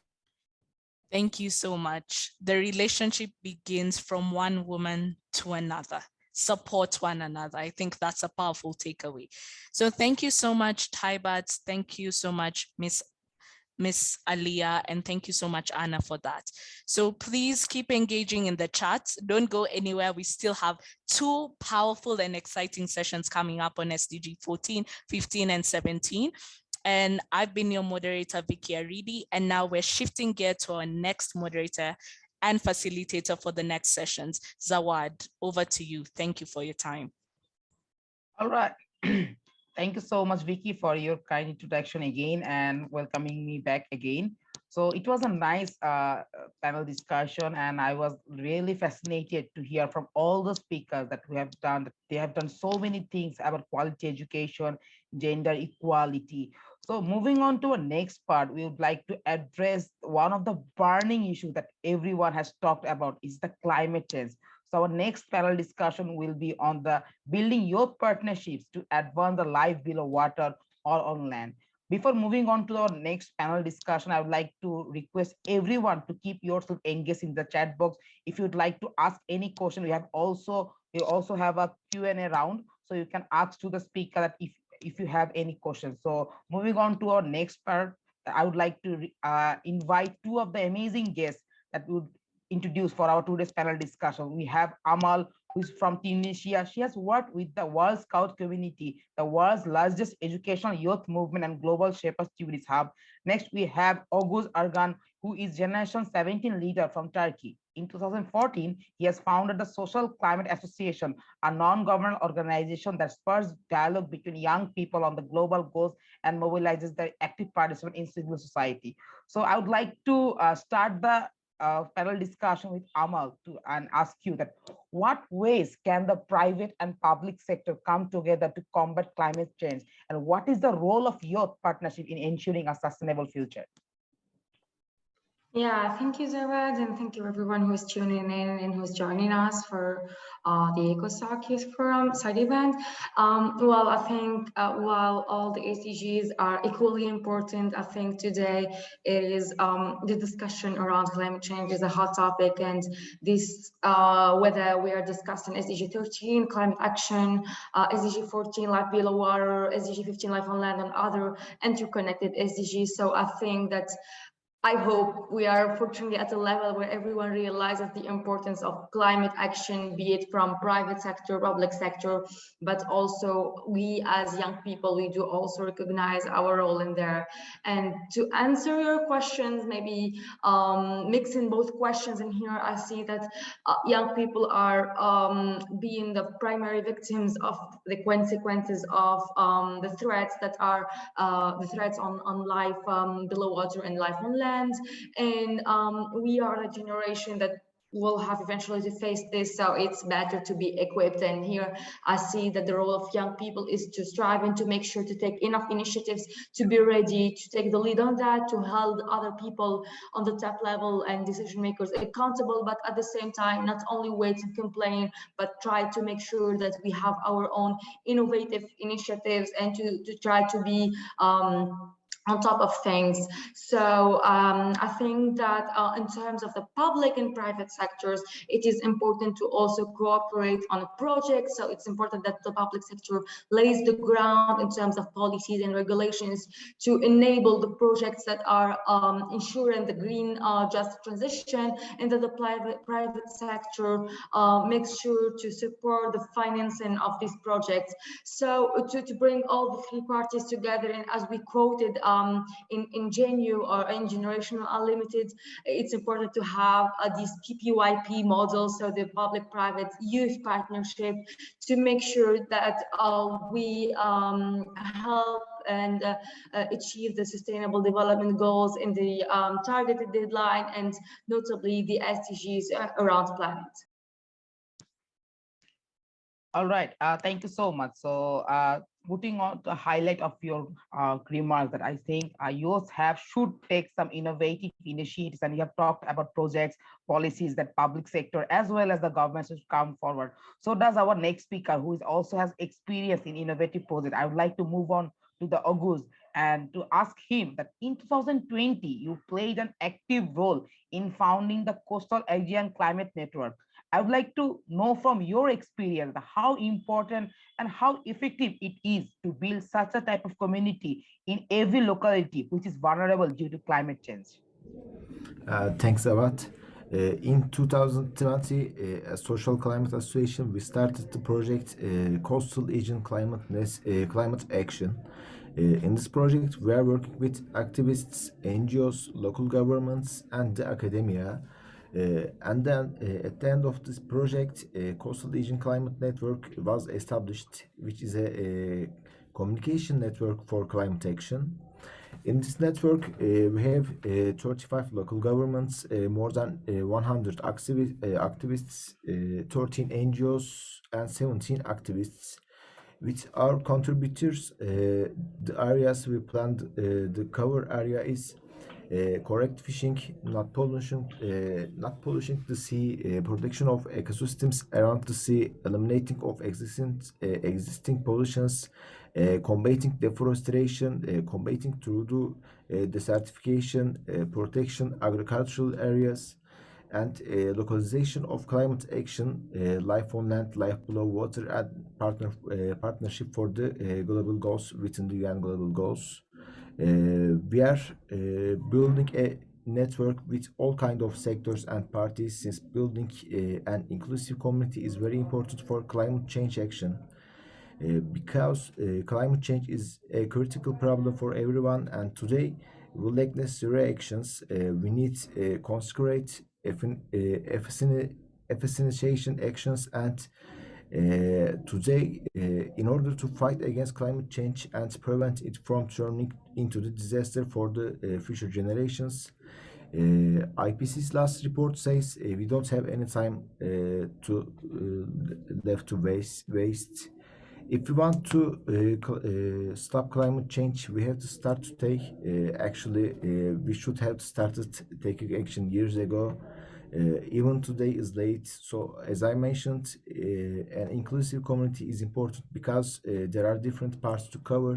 Thank you so much. The relationship begins from one woman to another. Support one another. I think that's a powerful takeaway. So thank you so much, Taibat. Thank you so much, Miss Alia, and thank you so much, Anna, for that. So please keep engaging in the chat. Don't go anywhere. We still have 2 powerful and exciting sessions coming up on SDG 14, 15, and 17. And I've been your moderator, Vicky Aridi, and now we're shifting gear to our next moderator and facilitator for the next sessions. Zawad, over to you. Thank you for your time. All right. Thank you so much, Vicky, for your kind introduction again and welcoming me back again. So it was a nice panel discussion, and I was really fascinated to hear from all the speakers that we have done. They have done so many things about quality education, gender equality. So moving on to our next part, we would like to address one of the burning issues that everyone has talked about is the climate change. So our next panel discussion will be on the building youth partnerships to advance the life below water or on land. Before moving on to our next panel discussion, I would like to request everyone to keep yourself engaged in the chat box. If you'd like to ask any question, we also have a Q&A round, so you can ask to the speaker that if you have any questions. So moving on to our next part, I would like to invite 2 of the amazing guests that would introduce for our today's panel discussion. We have Amal, who is from Tunisia. She has worked with the World Scout community, the world's largest educational youth movement and global Shepherds Activities Hub. Next, we have Oguz Argan, who is Generation 17 leader from Turkey. In 2014, he has founded the Social Climate Association, a non-governmental organization that spurs dialogue between young people on the global goals and mobilizes their active participation in civil society. So I would like to start the panel discussion with Amal and ask you that what ways can the private and public sector come together to combat climate change, and what is the role of youth partnership in ensuring a sustainable future? Yeah, thank you, Zawad, and thank you everyone who's tuning in and who's joining us for the ECOSOC Youth Forum side event. Well, I think while all the SDGs are equally important, I think today it is the discussion around climate change is a hot topic, and this whether we are discussing SDG 13, climate action, SDG 14, life below water, SDG 15, life on land, and other interconnected SDGs. So I think that I hope we are fortunately at a level where everyone realizes the importance of climate action, be it from private sector, public sector, but also we as young people, we do also recognize our role in there. And to answer your questions, maybe mixing both questions in here, I see that young people are being the primary victims of the consequences of the threats that are the threats on life below water and life on land. And we are a generation that will have eventually to face this, so it's better to be equipped. And here I see that the role of young people is to strive and to make sure to take enough initiatives to be ready to take the lead on that, to hold other people on the top level and decision makers accountable, but at the same time not only wait and complain, but try to make sure that we have our own innovative initiatives and to try to be on top of things. So I think that in terms of the public and private sectors, it is important to also cooperate on a project. So it's important that the public sector lays the ground in terms of policies and regulations to enable the projects that are ensuring the green just transition, and that the private sector makes sure to support the financing of these projects. So to bring all the three parties together, and as we quoted in GENU or in Generation Unlimited, it's important to have these PPYP models, so the public-private youth partnership, to make sure that we help and achieve the sustainable development goals in the targeted deadline, and notably the SDGs around the planet. All right, thank you so much. So putting on the highlight of your remarks, that I think youth should take some innovative initiatives, and you have talked about projects, policies that public sector as well as the government should come forward. So does our next speaker, who is also has experience in innovative projects. I would like to move on to the August and to ask him that in 2020, you played an active role in founding the Coastal Asian Climate Network. I would like to know from your experience how important and how effective it is to build such a type of community in every locality which is vulnerable due to climate change. Thanks a lot. In 2020, as Social Climate Association, we started the project Coastal Asian Climate Action. In this project, we are working with activists, NGOs, local governments, and the academia. And then at the end of this project, Coastal Asian Climate Network was established, which is a communication network for climate action. In this network, we have 35 local governments, more than 100 activists, 13 NGOs, and 17 activists. With our contributors, the areas we planned, the cover area is correct fishing, not pollution, not pollution the sea, protection of ecosystems around the sea, eliminating of existing pollutions, combating deforestation, combating through desertification, protection agricultural areas, and localization of climate action, life on land, life below water, and partnership for the global goals within the UN global goals. We are building a network with all kinds of sectors and parties, since building an inclusive community is very important for climate change action. Because climate change is a critical problem for everyone, and today we lack necessary actions. We need consecrate efficiency actions, and today, in order to fight against climate change and prevent it from turning into the disaster for the future generations, IPCC's last report says we don't have any time left to waste. If we want to stop climate change, we have to start to take, we should have started taking action years ago. Even today is late. So as I mentioned, an inclusive community is important because there are different parts to cover.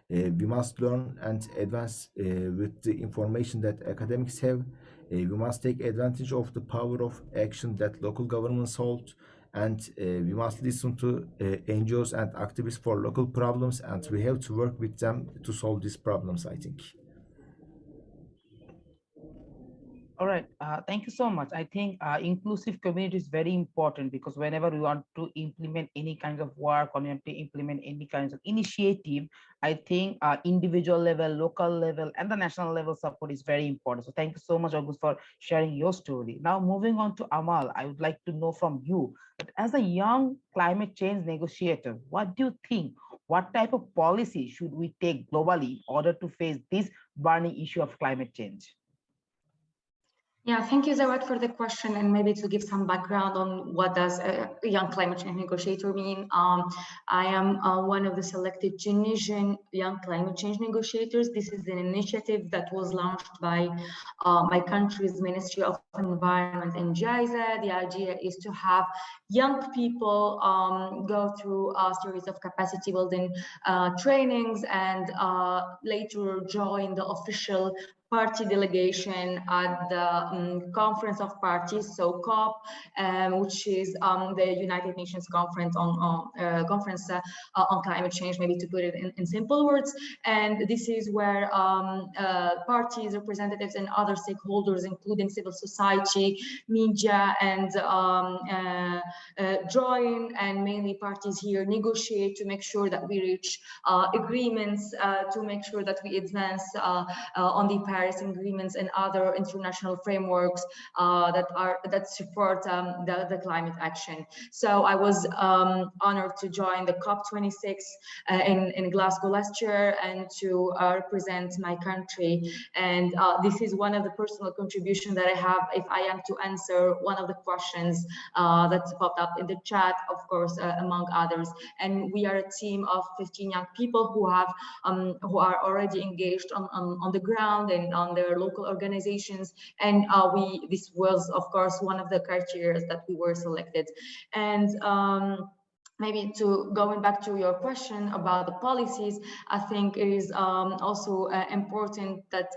We must learn and advance with the information that academics have. We must take advantage of the power of action that local governments hold, and we must listen to NGOs and activists for local problems, and we have to work with them to solve these problems, I think. All right, thank you so much. I think inclusive community is very important because whenever we want to implement any kind of work or we want to implement any kinds of initiative, I think individual level, local level, and the national level support is very important. So thank you so much, August, for sharing your story. Now, moving on to Amal, I would like to know from you, that as a young climate change negotiator, what do you think? What type of policy should we take globally in order to face this burning issue of climate change? Yeah, thank you, Zawad, for the question, and maybe to give some background on what does a young climate change negotiator mean. I am one of the selected Tunisian young climate change negotiators. This is an initiative that was launched by my country's Ministry of Environment and GIZA. The idea is to have young people go through a series of capacity building trainings and later join the official party delegation at the Conference of Parties, so COP, which is the United Nations Conference on climate change, maybe to put it in simple words. And this is where parties, representatives, and other stakeholders, including civil society, media, and join, and mainly parties here negotiate to make sure that we reach agreements, to make sure that we advance on the Paris agreements and other international frameworks that support the climate action. So I was honored to join the COP26 in Glasgow last year and to represent my country. And this is one of the personal contributions that I have if I am to answer one of the questions that popped up in the chat, of course, among others. And we are a team of 15 young people who are already engaged on the ground and on their local organizations. And this was, of course, one of the criteria that we were selected. And maybe going back to your question about the policies, I think it is also important that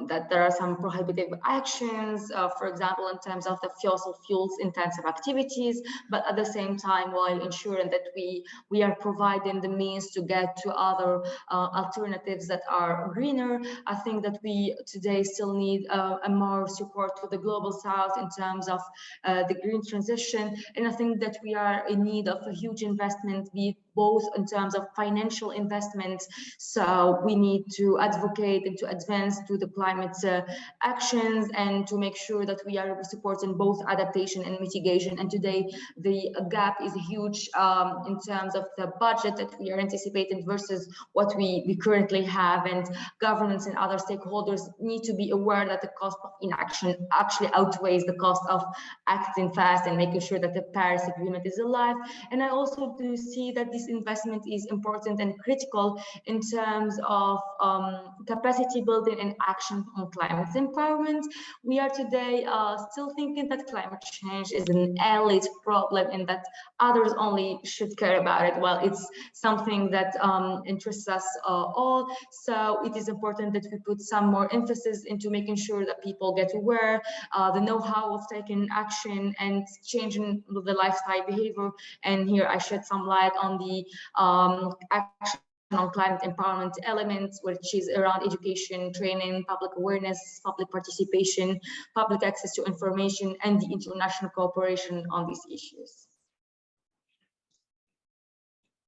that there are some prohibitive actions, for example, in terms of the fossil fuels intensive activities, but at the same time, while ensuring that we are providing the means to get to other alternatives that are greener. I think that we today still need a more support to the global south in terms of the green transition, and I think that we are in need of a huge investment, be it both in terms of financial investments. So we need to advocate and to advance to the climate actions and to make sure that we are supporting both adaptation and mitigation. And today the gap is huge in terms of the budget that we are anticipating versus what we currently have. And governments and other stakeholders need to be aware that the cost of inaction actually outweighs the cost of acting fast and making sure that the Paris Agreement is alive. And I also do see that this investment is important and critical in terms of capacity building and action on climate empowerment. We are today still thinking that climate change is an elite problem and that others only should care about it. Well, it's something that interests us all. So it is important that we put some more emphasis into making sure that people get aware, the know-how of taking action and changing the lifestyle behavior. And here I shed some light on the action on climate empowerment elements, which is around education, training, public awareness, public participation, public access to information, and the international cooperation on these issues.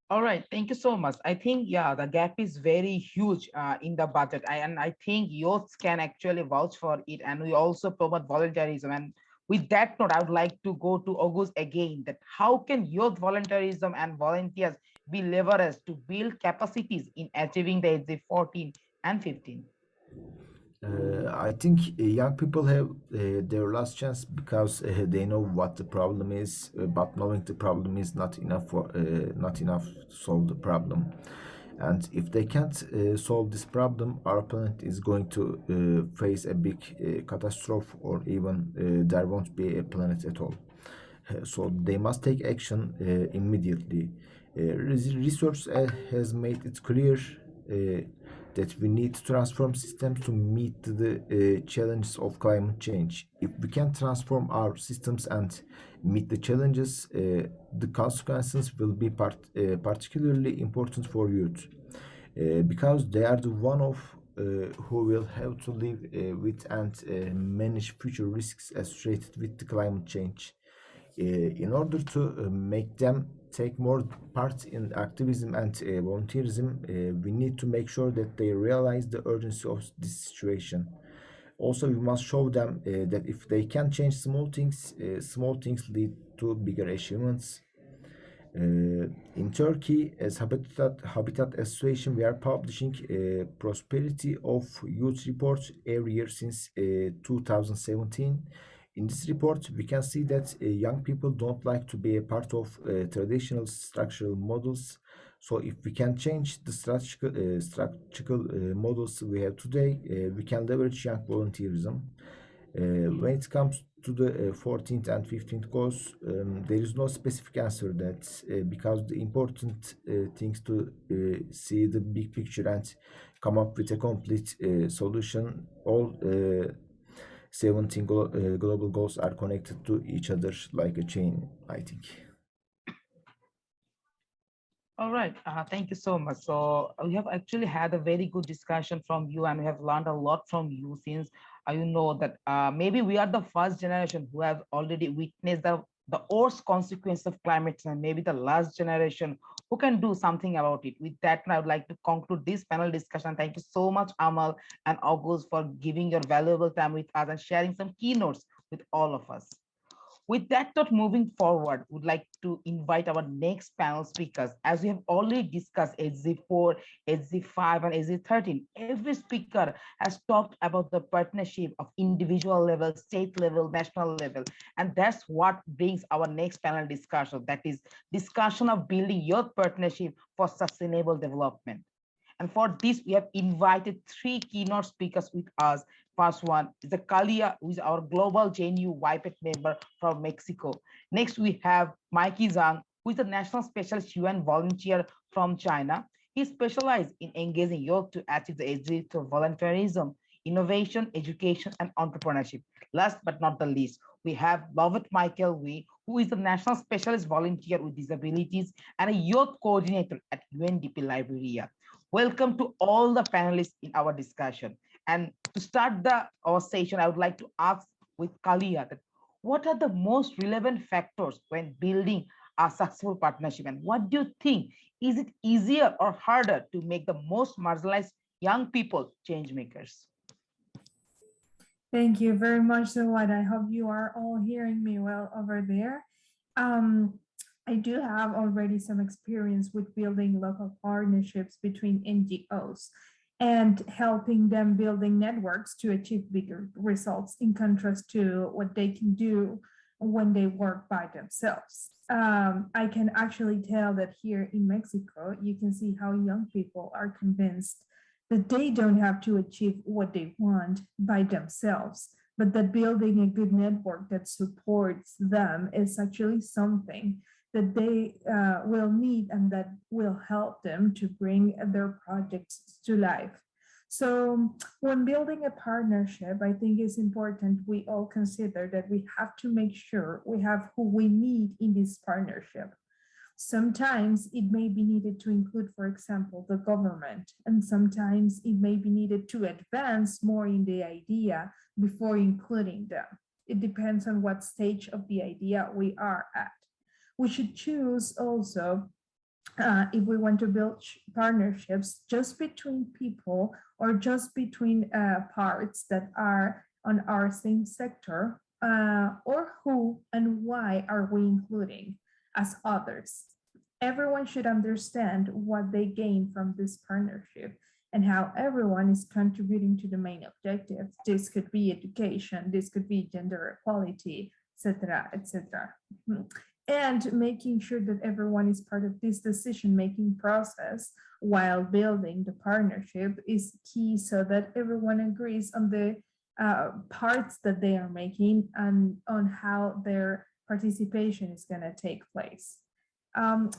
All right, thank you so much. I think, yeah, the gap is very huge in the budget. And I think youth can actually vouch for it. And we also promote volunteerism. And with that note, I would like to go to August again, that how can youth volunteerism and volunteers be leveraged to build capacities in achieving the SDG 14 and 15? I think young people have their last chance because they know what the problem is, but knowing the problem is not enough to solve the problem. And if they can't solve this problem, our planet is going to face a big catastrophe, or even there won't be a planet at all. So they must take action immediately. Research has made it clear that we need to transform systems to meet the challenges of climate change. If we can transform our systems and meet the challenges, the consequences will be particularly important for youth, because they are the one of who will have to live with and manage future risks associated with the climate change. In order to make them take more part in activism and volunteerism, we need to make sure that they realize the urgency of this situation. Also, we must show them that if they can change small things lead to bigger achievements. In Turkey, as Habitat Association, we are publishing a Prosperity of Youth report every year since 2017. In this report, we can see that young people don't like to be a part of traditional structural models. So if we can change the structural models we have today, we can leverage young volunteerism. When it comes to the 14th and 15th goals, there is no specific answer that because the important things to see the big picture and come up with a complete solution. All 17 global goals are connected to each other like a chain, I think. All right, thank you so much. So we have actually had a very good discussion from you, and we have learned a lot from you, since you know that maybe we are the first generation who have already witnessed the worst consequence of climate change, and maybe the last generation who can do something about it. With that, I would like to conclude this panel discussion. Thank you so much, Amal and August, for giving your valuable time with us and sharing some keynotes with all of us. With that thought, moving forward, would like to invite our next panel speakers. As we have already discussed SDG4, SDG5, and SDG13, every speaker has talked about the partnership of individual level, state level, national level. And that's what brings our next panel discussion, that is discussion of building youth partnership for sustainable development. And for this, we have invited three keynote speakers with us. First one is the Kalia, who is our global JNU YPET member from Mexico. Next, we have Mikey Zhang, who is a national specialist UN volunteer from China. He specializes in engaging youth to achieve the SDGs through volunteerism, innovation, education, and entrepreneurship. Last but not the least, we have Lovett Michael Wee, who is a national specialist volunteer with disabilities and a youth coordinator at UNDP Liberia. Welcome to all the panelists in our discussion. And to start our session, I would like to ask with Kalia that what are the most relevant factors when building a successful partnership? And what do you think? Is it easier or harder to make the most marginalized young people change makers? Thank you very much, Zawad. I hope you are all hearing me well over there. I do have already some experience with building local partnerships between NGOs and helping them building networks to achieve bigger results, in contrast to what they can do when they work by themselves. I can actually tell that here in Mexico, you can see how young people are convinced that they don't have to achieve what they want by themselves, but that building a good network that supports them is actually something that they will need and that will help them to bring their projects to life. So when building a partnership, I think it's important we all consider that we have to make sure we have who we need in this partnership. Sometimes it may be needed to include, for example, the government, and sometimes it may be needed to advance more in the idea before including them. It depends on what stage of the idea we are at. We should choose also, if we want to build partnerships, just between people or just between parts that are on our same sector, or who and why are we including as others. Everyone should understand what they gain from this partnership and how everyone is contributing to the main objectives. This could be education, this could be gender equality, etc., etc. And making sure that everyone is part of this decision-making process while building the partnership is key, so that everyone agrees on the parts that they are making and on how their participation is going to take place.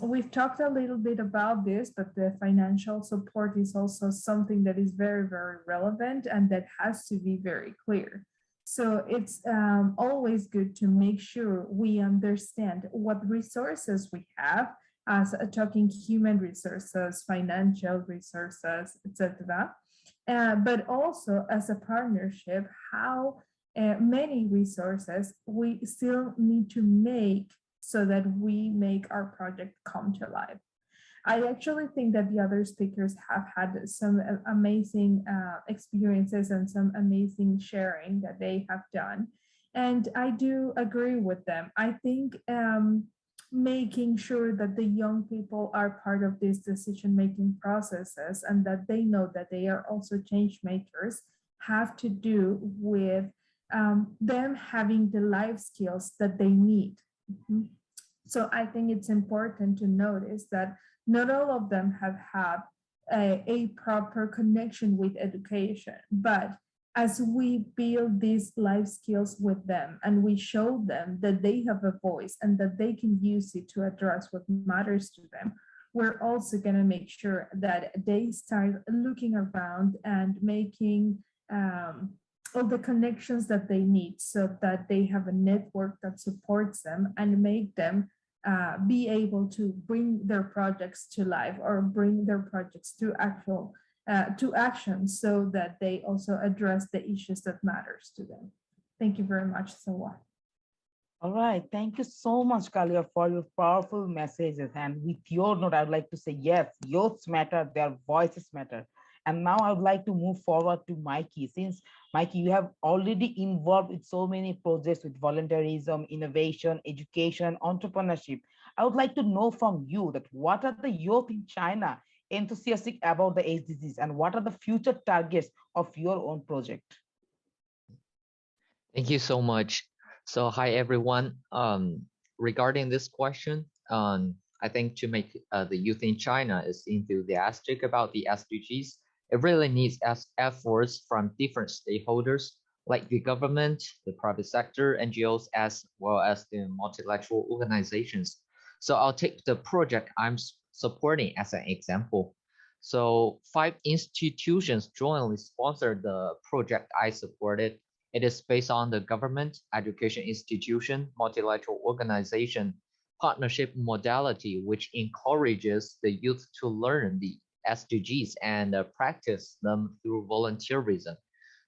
We've talked a little bit about this, but the financial support is also something that is very, very relevant and that has to be very clear. So it's always good to make sure we understand what resources we have, as talking human resources, financial resources, etc. But also as a partnership, how many resources we still need to make so that we make our project come to life. I actually think that the other speakers have had some amazing experiences and some amazing sharing that they have done. And I do agree with them. I think making sure that the young people are part of these decision-making processes and that they know that they are also change makers have to do with them having the life skills that they need. So I think it's important to notice that not all of them have had a proper connection with education, but as we build these life skills with them and we show them that they have a voice and that they can use it to address what matters to them, we're also going to make sure that they start looking around and making all the connections that they need so that they have a network that supports them and make them be able to bring their projects to life or bring their projects to action so that they also address the issues that matters to them. Thank you very much, Sawa. All right, thank you so much, Kalia, for your powerful messages. And with your note, I would like to say, yes, youths matter, their voices matter. And now I would like to move forward to Mikey. Since Mikey, you have already involved with so many projects with volunteerism, innovation, education, entrepreneurship. I would like to know from you that what are the youth in China enthusiastic about the SDGs and what are the future targets of your own project? Thank you so much. So hi, everyone. Regarding this question, I think to make the youth in China is enthusiastic about the SDGs, it really needs efforts from different stakeholders like the government, the private sector, NGOs, as well as the multilateral organizations. So I'll take the project I'm supporting as an example. So 5 institutions jointly sponsored the project I supported. It is based on the government, education institution, multilateral organization, partnership modality, which encourages the youth to learn the SDGs and practice them through volunteerism.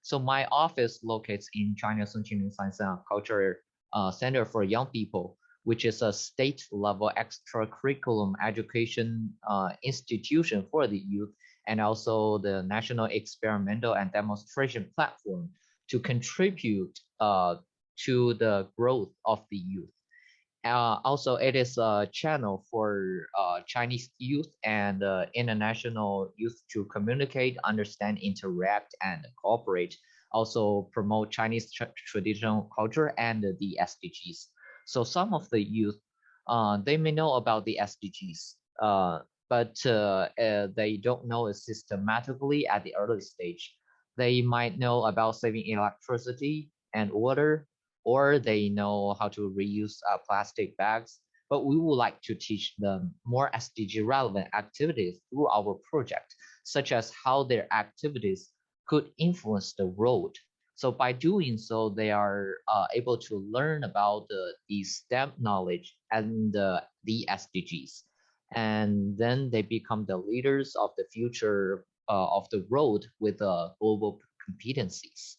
So my office locates in China's Housekeeping Science and Culture Center for Young People, which is a state-level extracurriculum education institution for the youth, and also the national experimental and demonstration platform to contribute to the growth of the youth. Also, it is a channel for Chinese youth and international youth to communicate, understand, interact, and cooperate. Also promote Chinese traditional culture and the SDGs. So some of the youth, they may know about the SDGs, but they don't know it systematically at the early stage. They might know about saving electricity and water, or they know how to reuse plastic bags, but we would like to teach them more SDG relevant activities through our project, such as how their activities could influence the world. So by doing so, they are able to learn about the STEM knowledge and the SDGs. And then they become the leaders of the future of the world with global competencies.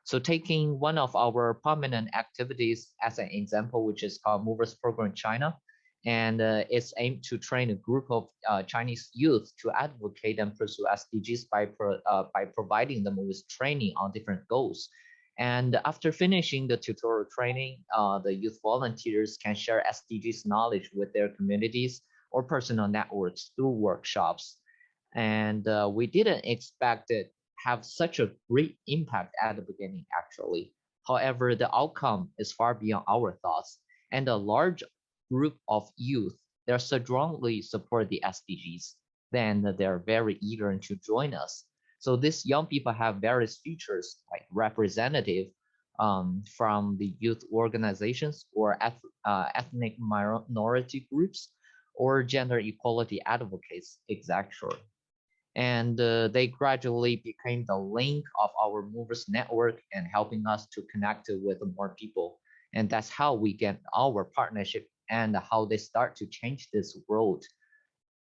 So taking one of our prominent activities as an example, which is called Movers Program China, and it's aimed to train a group of Chinese youth to advocate and pursue SDGs by providing them with training on different goals. And after finishing the tutorial training, the youth volunteers can share SDGs knowledge with their communities or personal networks through workshops. And we didn't expect it have such a great impact at the beginning, actually. However, the outcome is far beyond our thoughts, and a large group of youth that strongly support the SDGs, then they're very eager to join us. So these young people have various features like representative from the youth organizations or ethnic minority groups or gender equality advocates, etc. And they gradually became the link of our movers network and helping us to connect with more people. And that's how we get our partnership and how they start to change this world.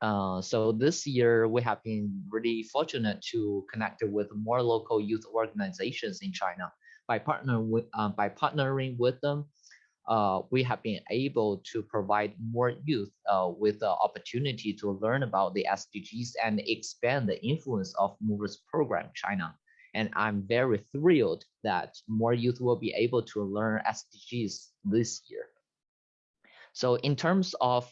So this year we have been really fortunate to connect with more local youth organizations in China. By partnering with them, we have been able to provide more youth with the opportunity to learn about the SDGs and expand the influence of Movers Program China. And I'm very thrilled that more youth will be able to learn SDGs this year. So in terms of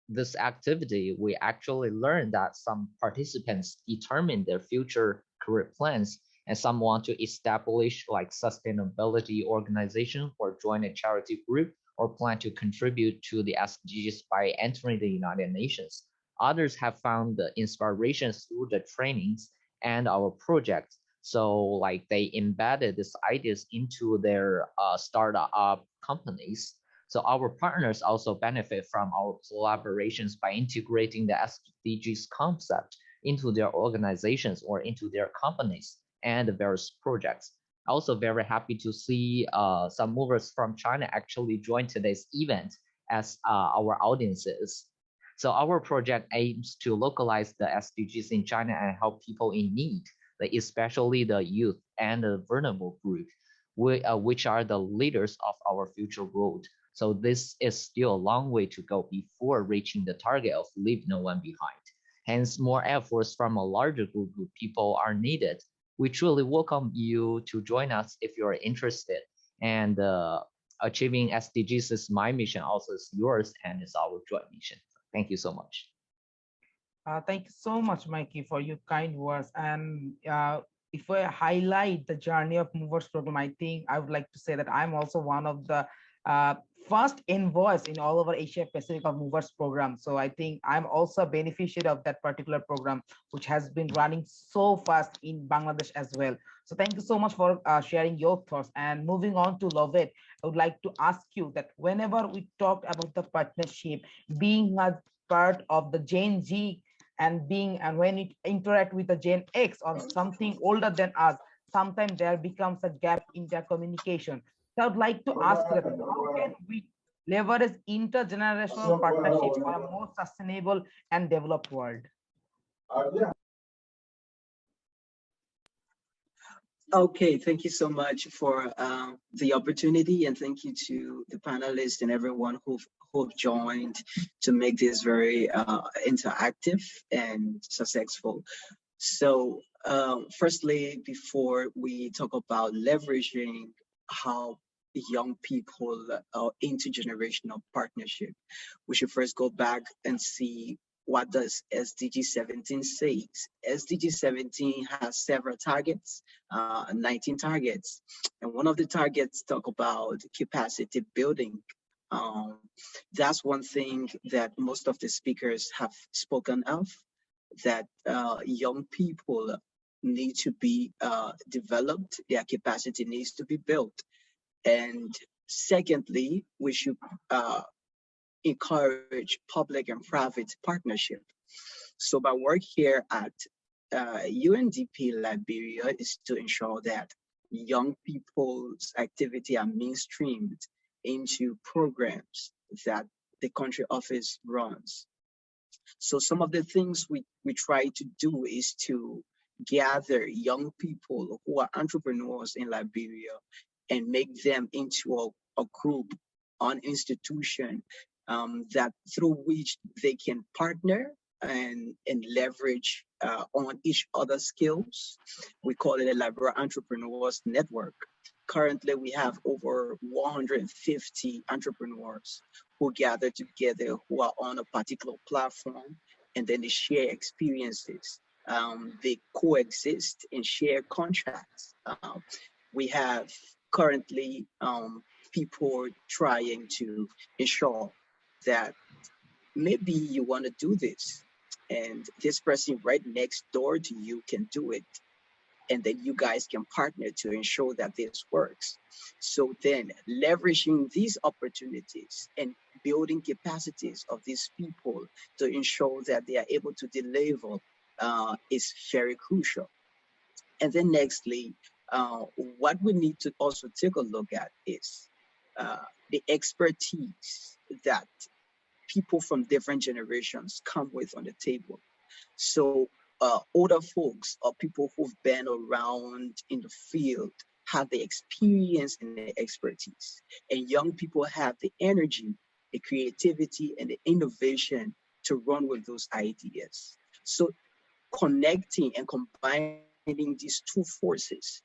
this activity, we actually learned that some participants determine their future career plans, and some want to establish like sustainability organization or join a charity group or plan to contribute to the SDGs by entering the United Nations. Others have found the inspiration through the trainings and our projects. So like they embedded these ideas into their startup companies. So our partners also benefit from our collaborations by integrating the SDGs concept into their organizations or into their companies and various projects. Also very happy to see some movers from China actually join today's event as our audiences. So our project aims to localize the SDGs in China and help people in need, especially the youth and the vulnerable group, which are the leaders of our future world. So this is still a long way to go before reaching the target of leave no one behind. Hence, more efforts from a larger group of people are needed. We truly welcome you to join us if you are interested. And achieving SDGs is my mission, also is yours, and it's our joint mission. Thank you so much. Thank you so much, Mikey, for your kind words. And if I highlight the journey of Movers Program, I think I would like to say that I'm also one of the first envoys in all over Asia Pacific of Movers Program. So I think I'm also a beneficiary of that particular program, which has been running so fast in Bangladesh as well. So thank you so much for sharing your thoughts. And moving on to Lovett, I would like to ask you that whenever we talk about the partnership, being a part of the Gen Z and when it interact with the Gen X or something older than us, sometimes there becomes a gap in their communication. So I would like to ask that how can we leverage intergenerational partnerships for a more sustainable and developed world? Okay, thank you so much for the opportunity, and thank you to the panelists and everyone who've joined to make this very interactive and successful. So firstly, before we talk about leveraging how young people intergenerational partnership, we should first go back and see what does SDG 17 say. SDG 17 has several targets, 19 targets, and one of the targets talk about capacity building. That's one thing that most of the speakers have spoken of, that young people need to be developed, their capacity needs to be built. And secondly, we should encourage public and private partnership. So my work here at UNDP Liberia is to ensure that young people's activity are mainstreamed into programs that the country office runs. So some of the things we try to do is to gather young people who are entrepreneurs in Liberia and make them into a group, an institution that through which they can partner and leverage on each other's skills. We call it a Liberia Entrepreneurs Network. Currently, we have over 150 entrepreneurs who gather together, who are on a particular platform, and then they share experiences. They coexist and share contracts. We have currently people trying to ensure that maybe you want to do this, and this person right next door to you can do it. And then you guys can partner to ensure that this works. So then leveraging these opportunities and building capacities of these people to ensure that they are able to deliver is very crucial. And then nextly, what we need to also take a look at is the expertise that people from different generations come with on the table. So older folks or people who've been around in the field have the experience and the expertise, and young people have the energy, the creativity, and the innovation to run with those ideas. So connecting and combining these two forces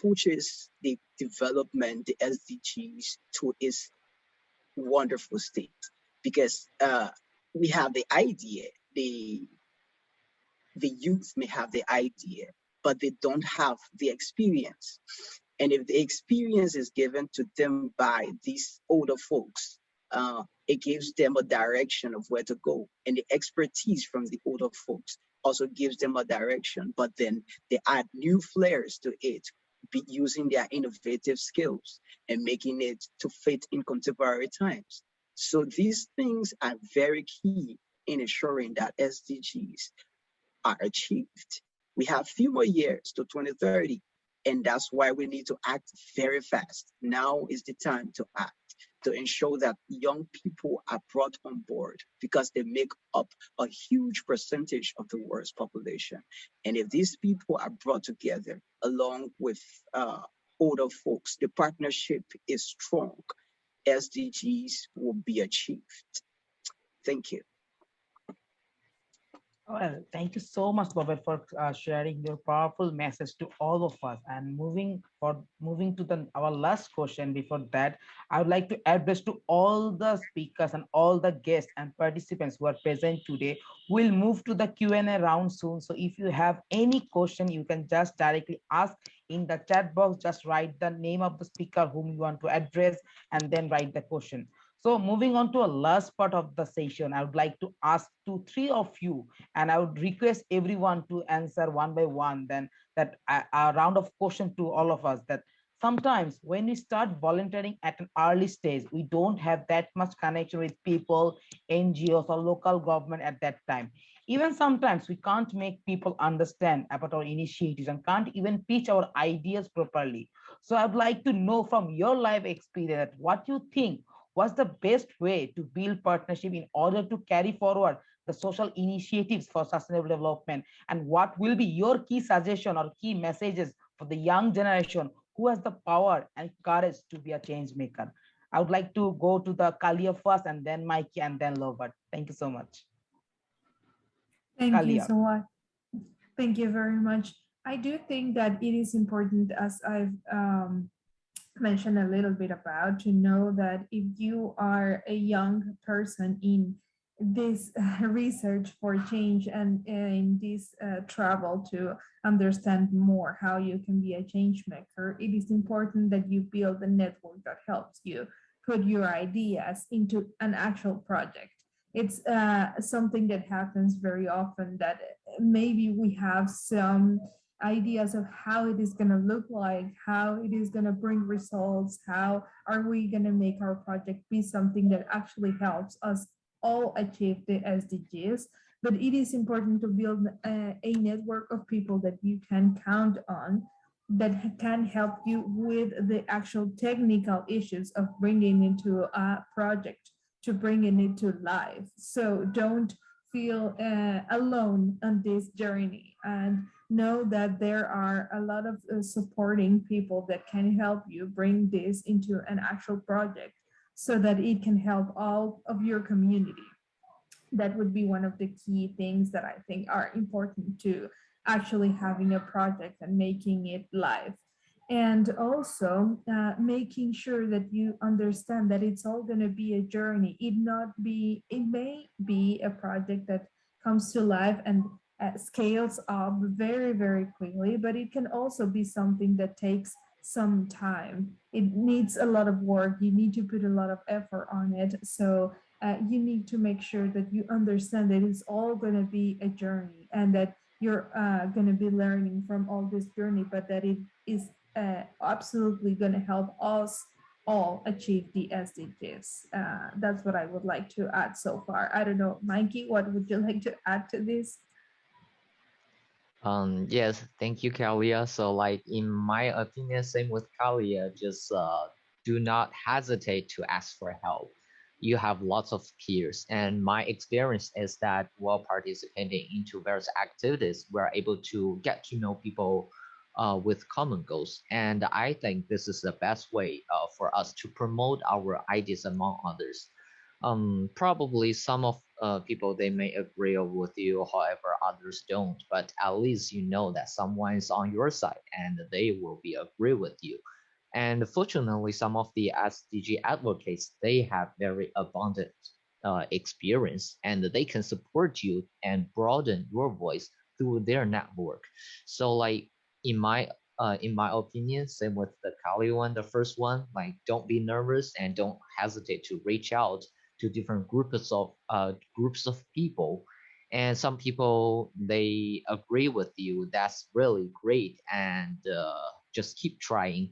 pushes the development, the SDGs, to its wonderful state, because we have the idea, the youth may have the idea, but they don't have the experience. And if the experience is given to them by these older folks, it gives them a direction of where to go. And the expertise from the older folks also gives them a direction, but then they add new flares to it, using their innovative skills and making it to fit in contemporary times. So these things are very key in ensuring that SDGs are achieved. We have few more years to 2030, and that's why we need to act very fast. Now is the time to act, to ensure that young people are brought on board, because they make up a huge percentage of the world's population. And if these people are brought together along with older folks, the partnership is strong. SDGs will be achieved. Thank you. Well, thank you so much, Bobet, for sharing your powerful message to all of us. And moving to our last question. Before that, I would like to address to all the speakers and all the guests and participants who are present today. We'll move to the Q&A round soon. So if you have any question, you can just directly ask in the chat box. Just write the name of the speaker whom you want to address, and then write the question. So moving on to a last part of the session, I would like to ask to three of you, and I would request everyone to answer one by one, then that a round of question to all of us, that sometimes when we start volunteering at an early stage, we don't have that much connection with people, NGOs, or local government at that time. Even sometimes we can't make people understand about our initiatives and can't even pitch our ideas properly. So I'd like to know from your life experience what you think was the best way to build partnership in order to carry forward the social initiatives for sustainable development, and what will be your key suggestion or key messages for the young generation who has the power and courage to be a change maker. I would like to go to the Kalia first, and then Mikey, and then Robert. Thank you so much. Thank you so much. Thank you very much. I do think that it is important, as I've mentioned a little bit about, to know that if you are a young person in this research for change and in this travel to understand more how you can be a change maker, it is important that you build a network that helps you put your ideas into an actual project. It's something that happens very often, that maybe we have some ideas of how it is going to look like, how it is going to bring results, how are we going to make our project be something that actually helps us all achieve the SDGs. But it is important to build a network of people that you can count on, that can help you with the actual technical issues of bringing into a project, to bringing it to life. So don't feel alone on this journey, and know that there are a lot of supporting people that can help you bring this into an actual project so that it can help all of your community. That would be one of the key things that I think are important to actually having a project and making it live. And also making sure that you understand that it's all going to be a journey. It may be a project that comes to life and scales up very, very quickly, but it can also be something that takes some time. It needs a lot of work. You need to put a lot of effort on it. So you need to make sure that you understand that it's all going to be a journey and that you're going to be learning from all this journey, but that it is absolutely going to help us all achieve the SDGs. That's what I would like to add so far. I don't know, Mikey, what would you like to add to this? Yes, thank you, Kalia. So like in my opinion, same with Kalia, just do not hesitate to ask for help. You have lots of peers, and my experience is that while participating into various activities, we're able to get to know people with common goals. And I think this is the best way for us to promote our ideas among others. Probably some of people, they may agree with you, however others don't, but at least you know that someone is on your side and they will be agree with you. And fortunately, some of the SDG advocates, they have very abundant experience, and they can support you and broaden your voice through their network. So like in my opinion, same with the Kali one, the first one, like don't be nervous and don't hesitate to reach out to different groups of people. And some people, they agree with you, that's really great, and just keep trying,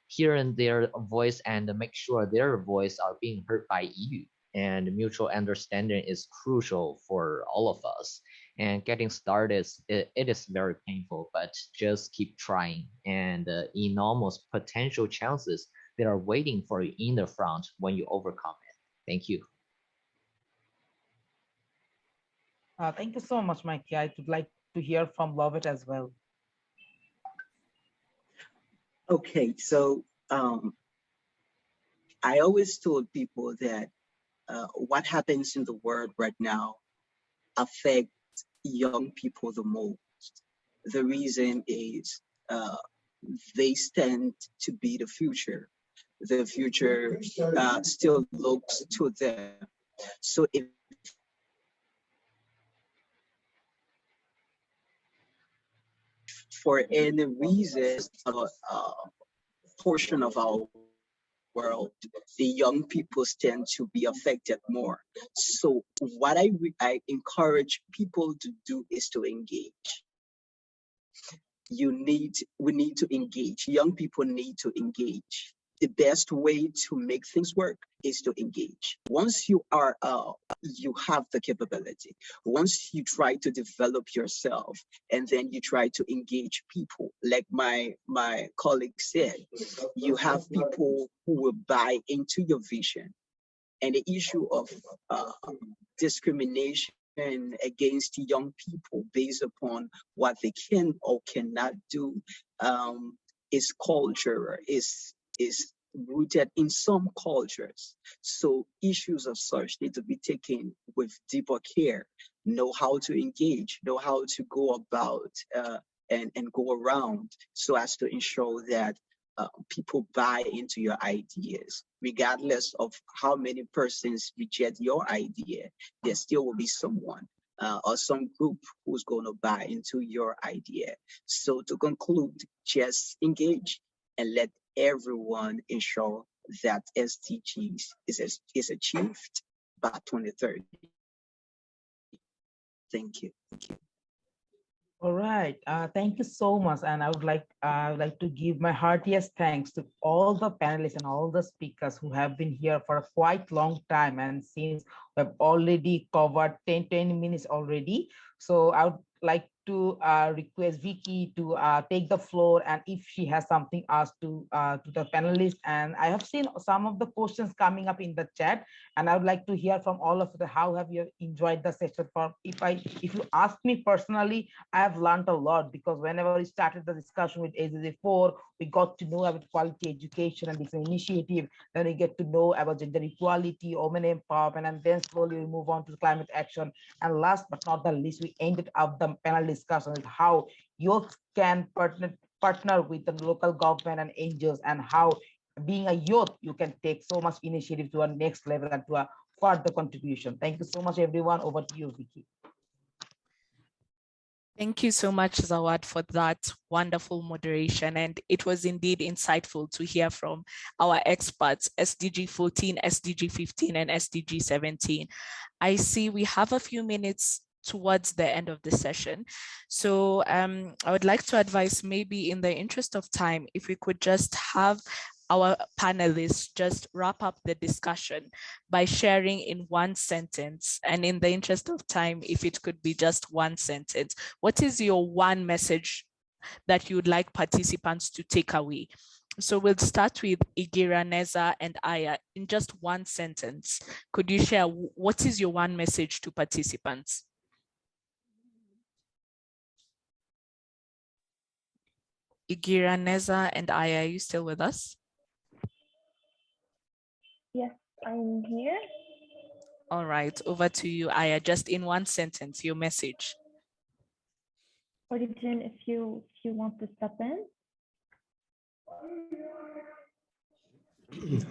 hearing their voice and make sure their voice are being heard by you. And mutual understanding is crucial for all of us. And getting started, it is very painful, but just keep trying. And enormous potential chances that are waiting for you in the front when you overcome it. Thank you. Thank you so much, Mikey. I would like to hear from Lovett as well. Okay, so I always told people that what happens in the world right now affects young people the most. The reason is they stand to be the future. The future still looks to them. So if for any reason, portion of our world, the young people tend to be affected more. So what I encourage people to do is to engage. We need to engage. Young people need to engage. The best way to make things work is to engage. Once you are, you have the capability. Once you try to develop yourself, and then you try to engage people, like my colleague said, you have people who will buy into your vision. And the issue of discrimination against young people based upon what they can or cannot do is culture, is rooted in some cultures. So issues of such need to be taken with deeper care, know how to engage, know how to go about and go around so as to ensure that people buy into your ideas. Regardless of how many persons reject your idea, there still will be someone or some group who's going to buy into your idea. So to conclude, just engage and let everyone ensure that SDGs is achieved by 2030. Thank you. All right, thank you so much. And I would like to give my heartiest thanks to all the panelists and all the speakers who have been here for a quite long time. And since we've already covered 10 minutes already, so I would like to request Vicky to take the floor, and if she has something asked to the panelists. And I have seen some of the questions coming up in the chat, and I would like to hear from all of you, how have you enjoyed the session? If you ask me personally, I have learned a lot, because whenever we started the discussion with AZZ4, we got to know about quality education and different initiative. Then we get to know about gender equality, women empowerment, and then slowly we move on to climate action. And last but not the least, we ended up the panel discussion with how youth can partner with the local government and NGOs, and how being a youth, you can take so much initiative to a next level and to a further contribution. Thank you so much, everyone. Over to you, Vicky. Thank you so much, Zawad, for that wonderful moderation. And it was indeed insightful to hear from our experts, SDG 14, SDG 15, and SDG 17. I see we have a few minutes towards the end of the session. So I would like to advise, maybe in the interest of time, if we could just have our panelists just wrap up the discussion by sharing in one sentence. And in the interest of time, if it could be just one sentence, what is your one message that you would like participants to take away? So we'll start with Igira, Neza, and Aya. In just one sentence, could you share what is your one message to participants? Igira, Neza, and Aya, are you still with us? Yes, I'm here. All right, over to you, Aya. Just in one sentence, your message. Origin, if you want to step in.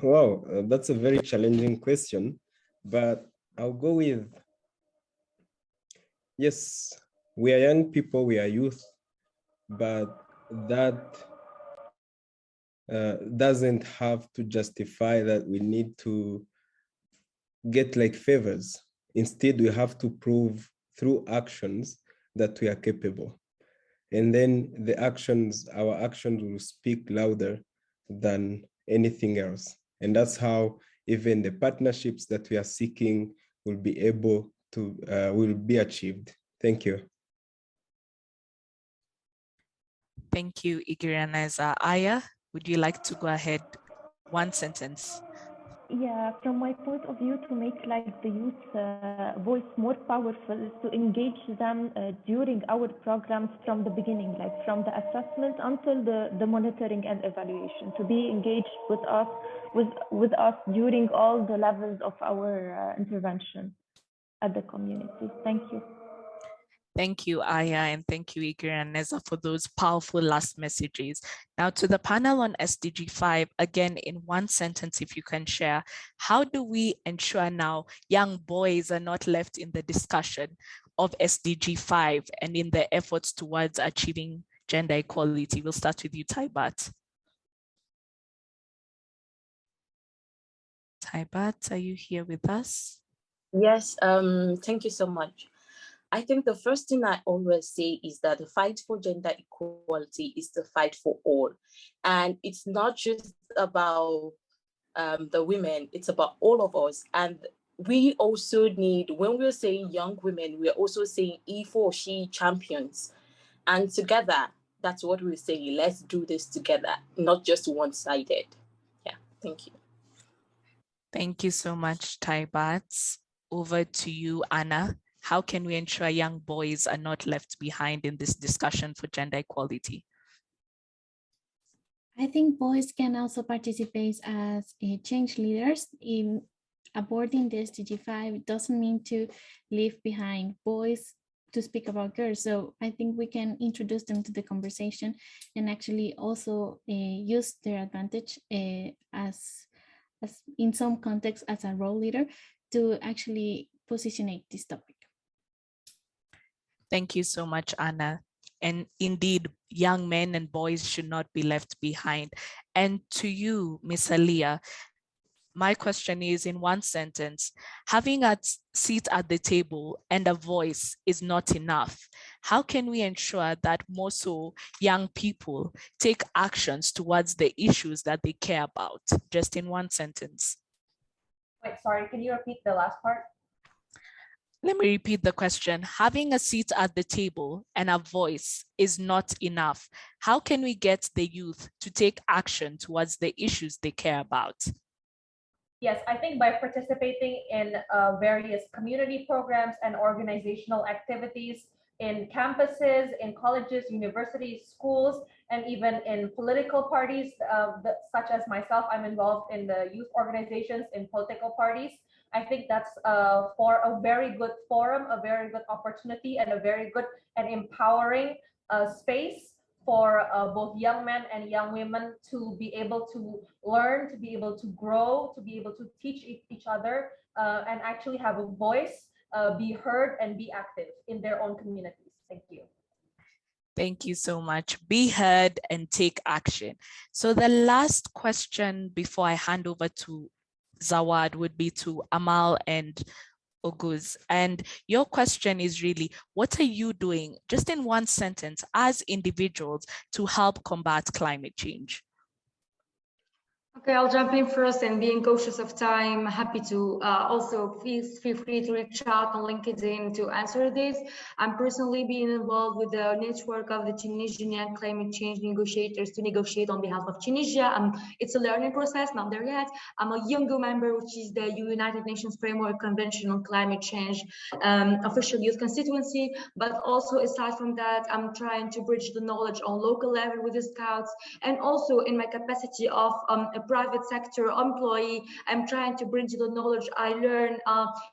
Wow, that's a very challenging question, but I'll go with, yes, we are young people, we are youth, but that doesn't have to justify that we need to get like favors. Instead, we have to prove through actions that we are capable. And then the actions, our actions will speak louder than anything else. And that's how even the partnerships that we are seeking will be able to, will be achieved. Thank you. Thank you, Igiraneza. Aya, would you like to go ahead? One sentence. Yeah, from my point of view, to make like the youth voice more powerful is to engage them during our programs from the beginning, like from the assessment until the monitoring and evaluation, to be engaged with us during all the levels of our intervention at the community. Thank you. Thank you, Aya, and thank you, Iker and Neza, for those powerful last messages. Now to the panel on SDG 5, again, in one sentence, if you can share, how do we ensure now young boys are not left in the discussion of SDG 5 and in the efforts towards achieving gender equality? We'll start with you, Taibat. Taibat, are you here with us? Yes, thank you so much. I think the first thing I always say is that the fight for gender equality is the fight for all. And it's not just about the women, it's about all of us. And we also need, when we're saying young women, we're also saying he for she champions. And together, that's what we're saying. Let's do this together, not just one-sided. Yeah, thank you. Thank you so much, Taibat. Over to you, Anna. How can we ensure young boys are not left behind in this discussion for gender equality? I think boys can also participate as change leaders. In aborting the SDG 5, it doesn't mean to leave behind boys to speak about girls. So I think we can introduce them to the conversation and actually also use their advantage as in some context as a role leader to actually positionate this topic. Thank you so much, Anna. And indeed, young men and boys should not be left behind. And to you, Ms. Aliyah, my question is, in one sentence, having a seat at the table and a voice is not enough. How can we ensure that more so young people take actions towards the issues that they care about? Just in one sentence. Wait, sorry, can you repeat the last part? Let me repeat the question. Having a seat at the table and a voice is not enough. How can we get the youth to take action towards the issues they care about? Yes, I think by participating in various community programs and organizational activities in campuses, in colleges, universities, schools, and even in political parties, such as myself, I'm involved in the youth organizations in political parties. I think that's for a very good forum, a very good opportunity, and a very good and empowering space for both young men and young women to be able to learn, to be able to grow, to be able to teach each other, and actually have a voice, be heard, and be active in their own communities. Thank you. Thank you so much. Be heard and take action. So the last question before I hand over to Zawad would be to Amal and Oguz. And your question is really, what are you doing, just in one sentence, as individuals to help combat climate change? Okay, I'll jump in first, and being cautious of time, happy to also please feel free to reach out on LinkedIn to answer this. I'm personally being involved with the network of the Tunisian Young Climate Change Negotiators to negotiate on behalf of Tunisia. It's a learning process, not there yet. I'm a younger member, which is the United Nations Framework Convention on Climate Change official youth constituency. But also aside from that, I'm trying to bridge the knowledge on local level with the scouts, and also in my capacity of a private sector employee, I'm trying to bring the knowledge I learn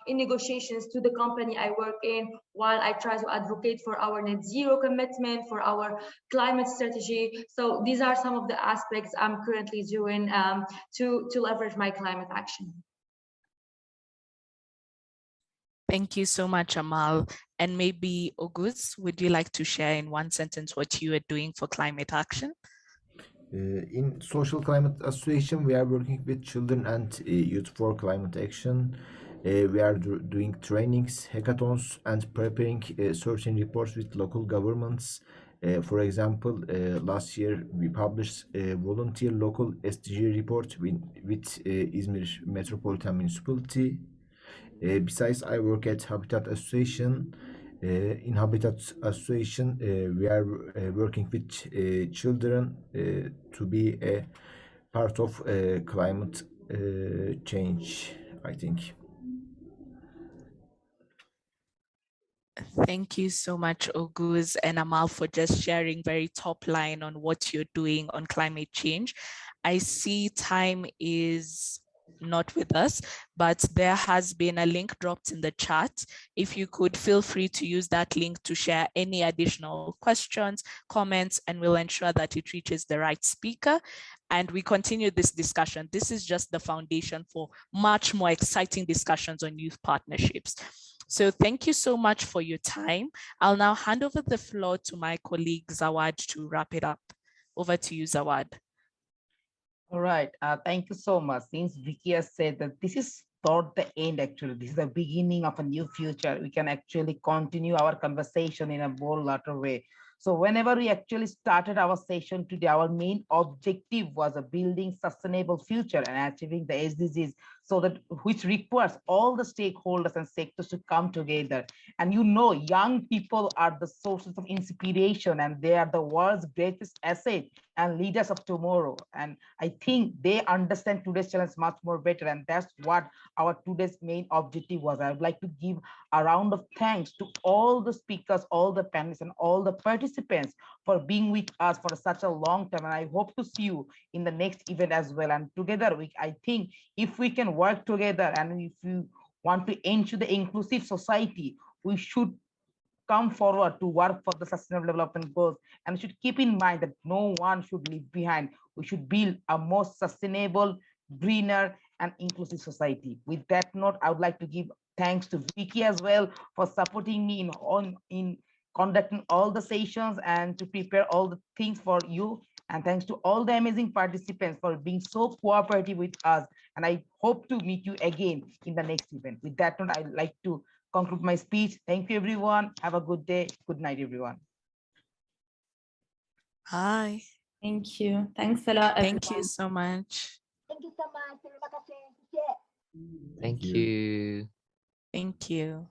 in negotiations to the company I work in, while I try to advocate for our net zero commitment, for our climate strategy. So these are some of the aspects I'm currently doing to leverage my climate action. Thank you so much, Amal. And maybe Oguz, would you like to share in one sentence what you are doing for climate action? In Social Climate Association, we are working with children and youth for climate action. We are doing trainings, hackathons, and preparing certain reports with local governments. For example, last year we published a volunteer local SDG report with Izmir Metropolitan Municipality. Besides, I work at Habitat Association. In Habitat Association, we are working with children to be a part of climate change, I think. Thank you so much, Oguz and Amal, for just sharing very top line on what you're doing on climate change. I see time is not with us, but there has been a link dropped in the chat. If you could feel free to use that link to share any additional questions, comments, and we'll ensure that it reaches the right speaker. And we continue this discussion. This is just the foundation for much more exciting discussions on youth partnerships. So thank you so much for your time. I'll now hand over the floor to my colleague Zawad to wrap it up. Over to you, Zawad. All right, thank you so much. Since Vicky has said that this is not the end, actually, this is the beginning of a new future. We can actually continue our conversation in a more later way. So whenever we actually started our session today, our main objective was a building sustainable future and achieving the SDGs, so that which requires all the stakeholders and sectors to come together. And you know, young people are the sources of inspiration, and they are the world's greatest asset and leaders of tomorrow. And I think they understand today's challenge much more better, and that's what our today's main objective was. I would like to give a round of thanks to all the speakers, all the panelists, and all the participants for being with us for such a long time. And I hope to see you in the next event as well. And together, I think if we can work together, and if you want to ensure the inclusive society, we should come forward to work for the sustainable development goals, and we should keep in mind that no one should leave behind. We should build a more sustainable, greener, and inclusive society. With that note, I would like to give thanks to Vicky as well for supporting me in conducting all the sessions and to prepare all the things for you. And thanks to all the amazing participants for being so cooperative with us. And I hope to meet you again in the next event. With that note, I'd like to conclude my speech. Thank you, everyone. Have a good day. Good night, everyone. Bye. Thank you. Thanks a lot, everyone. Thank you so much. Thank you so much. Terima kasih. Thank you. Thank you.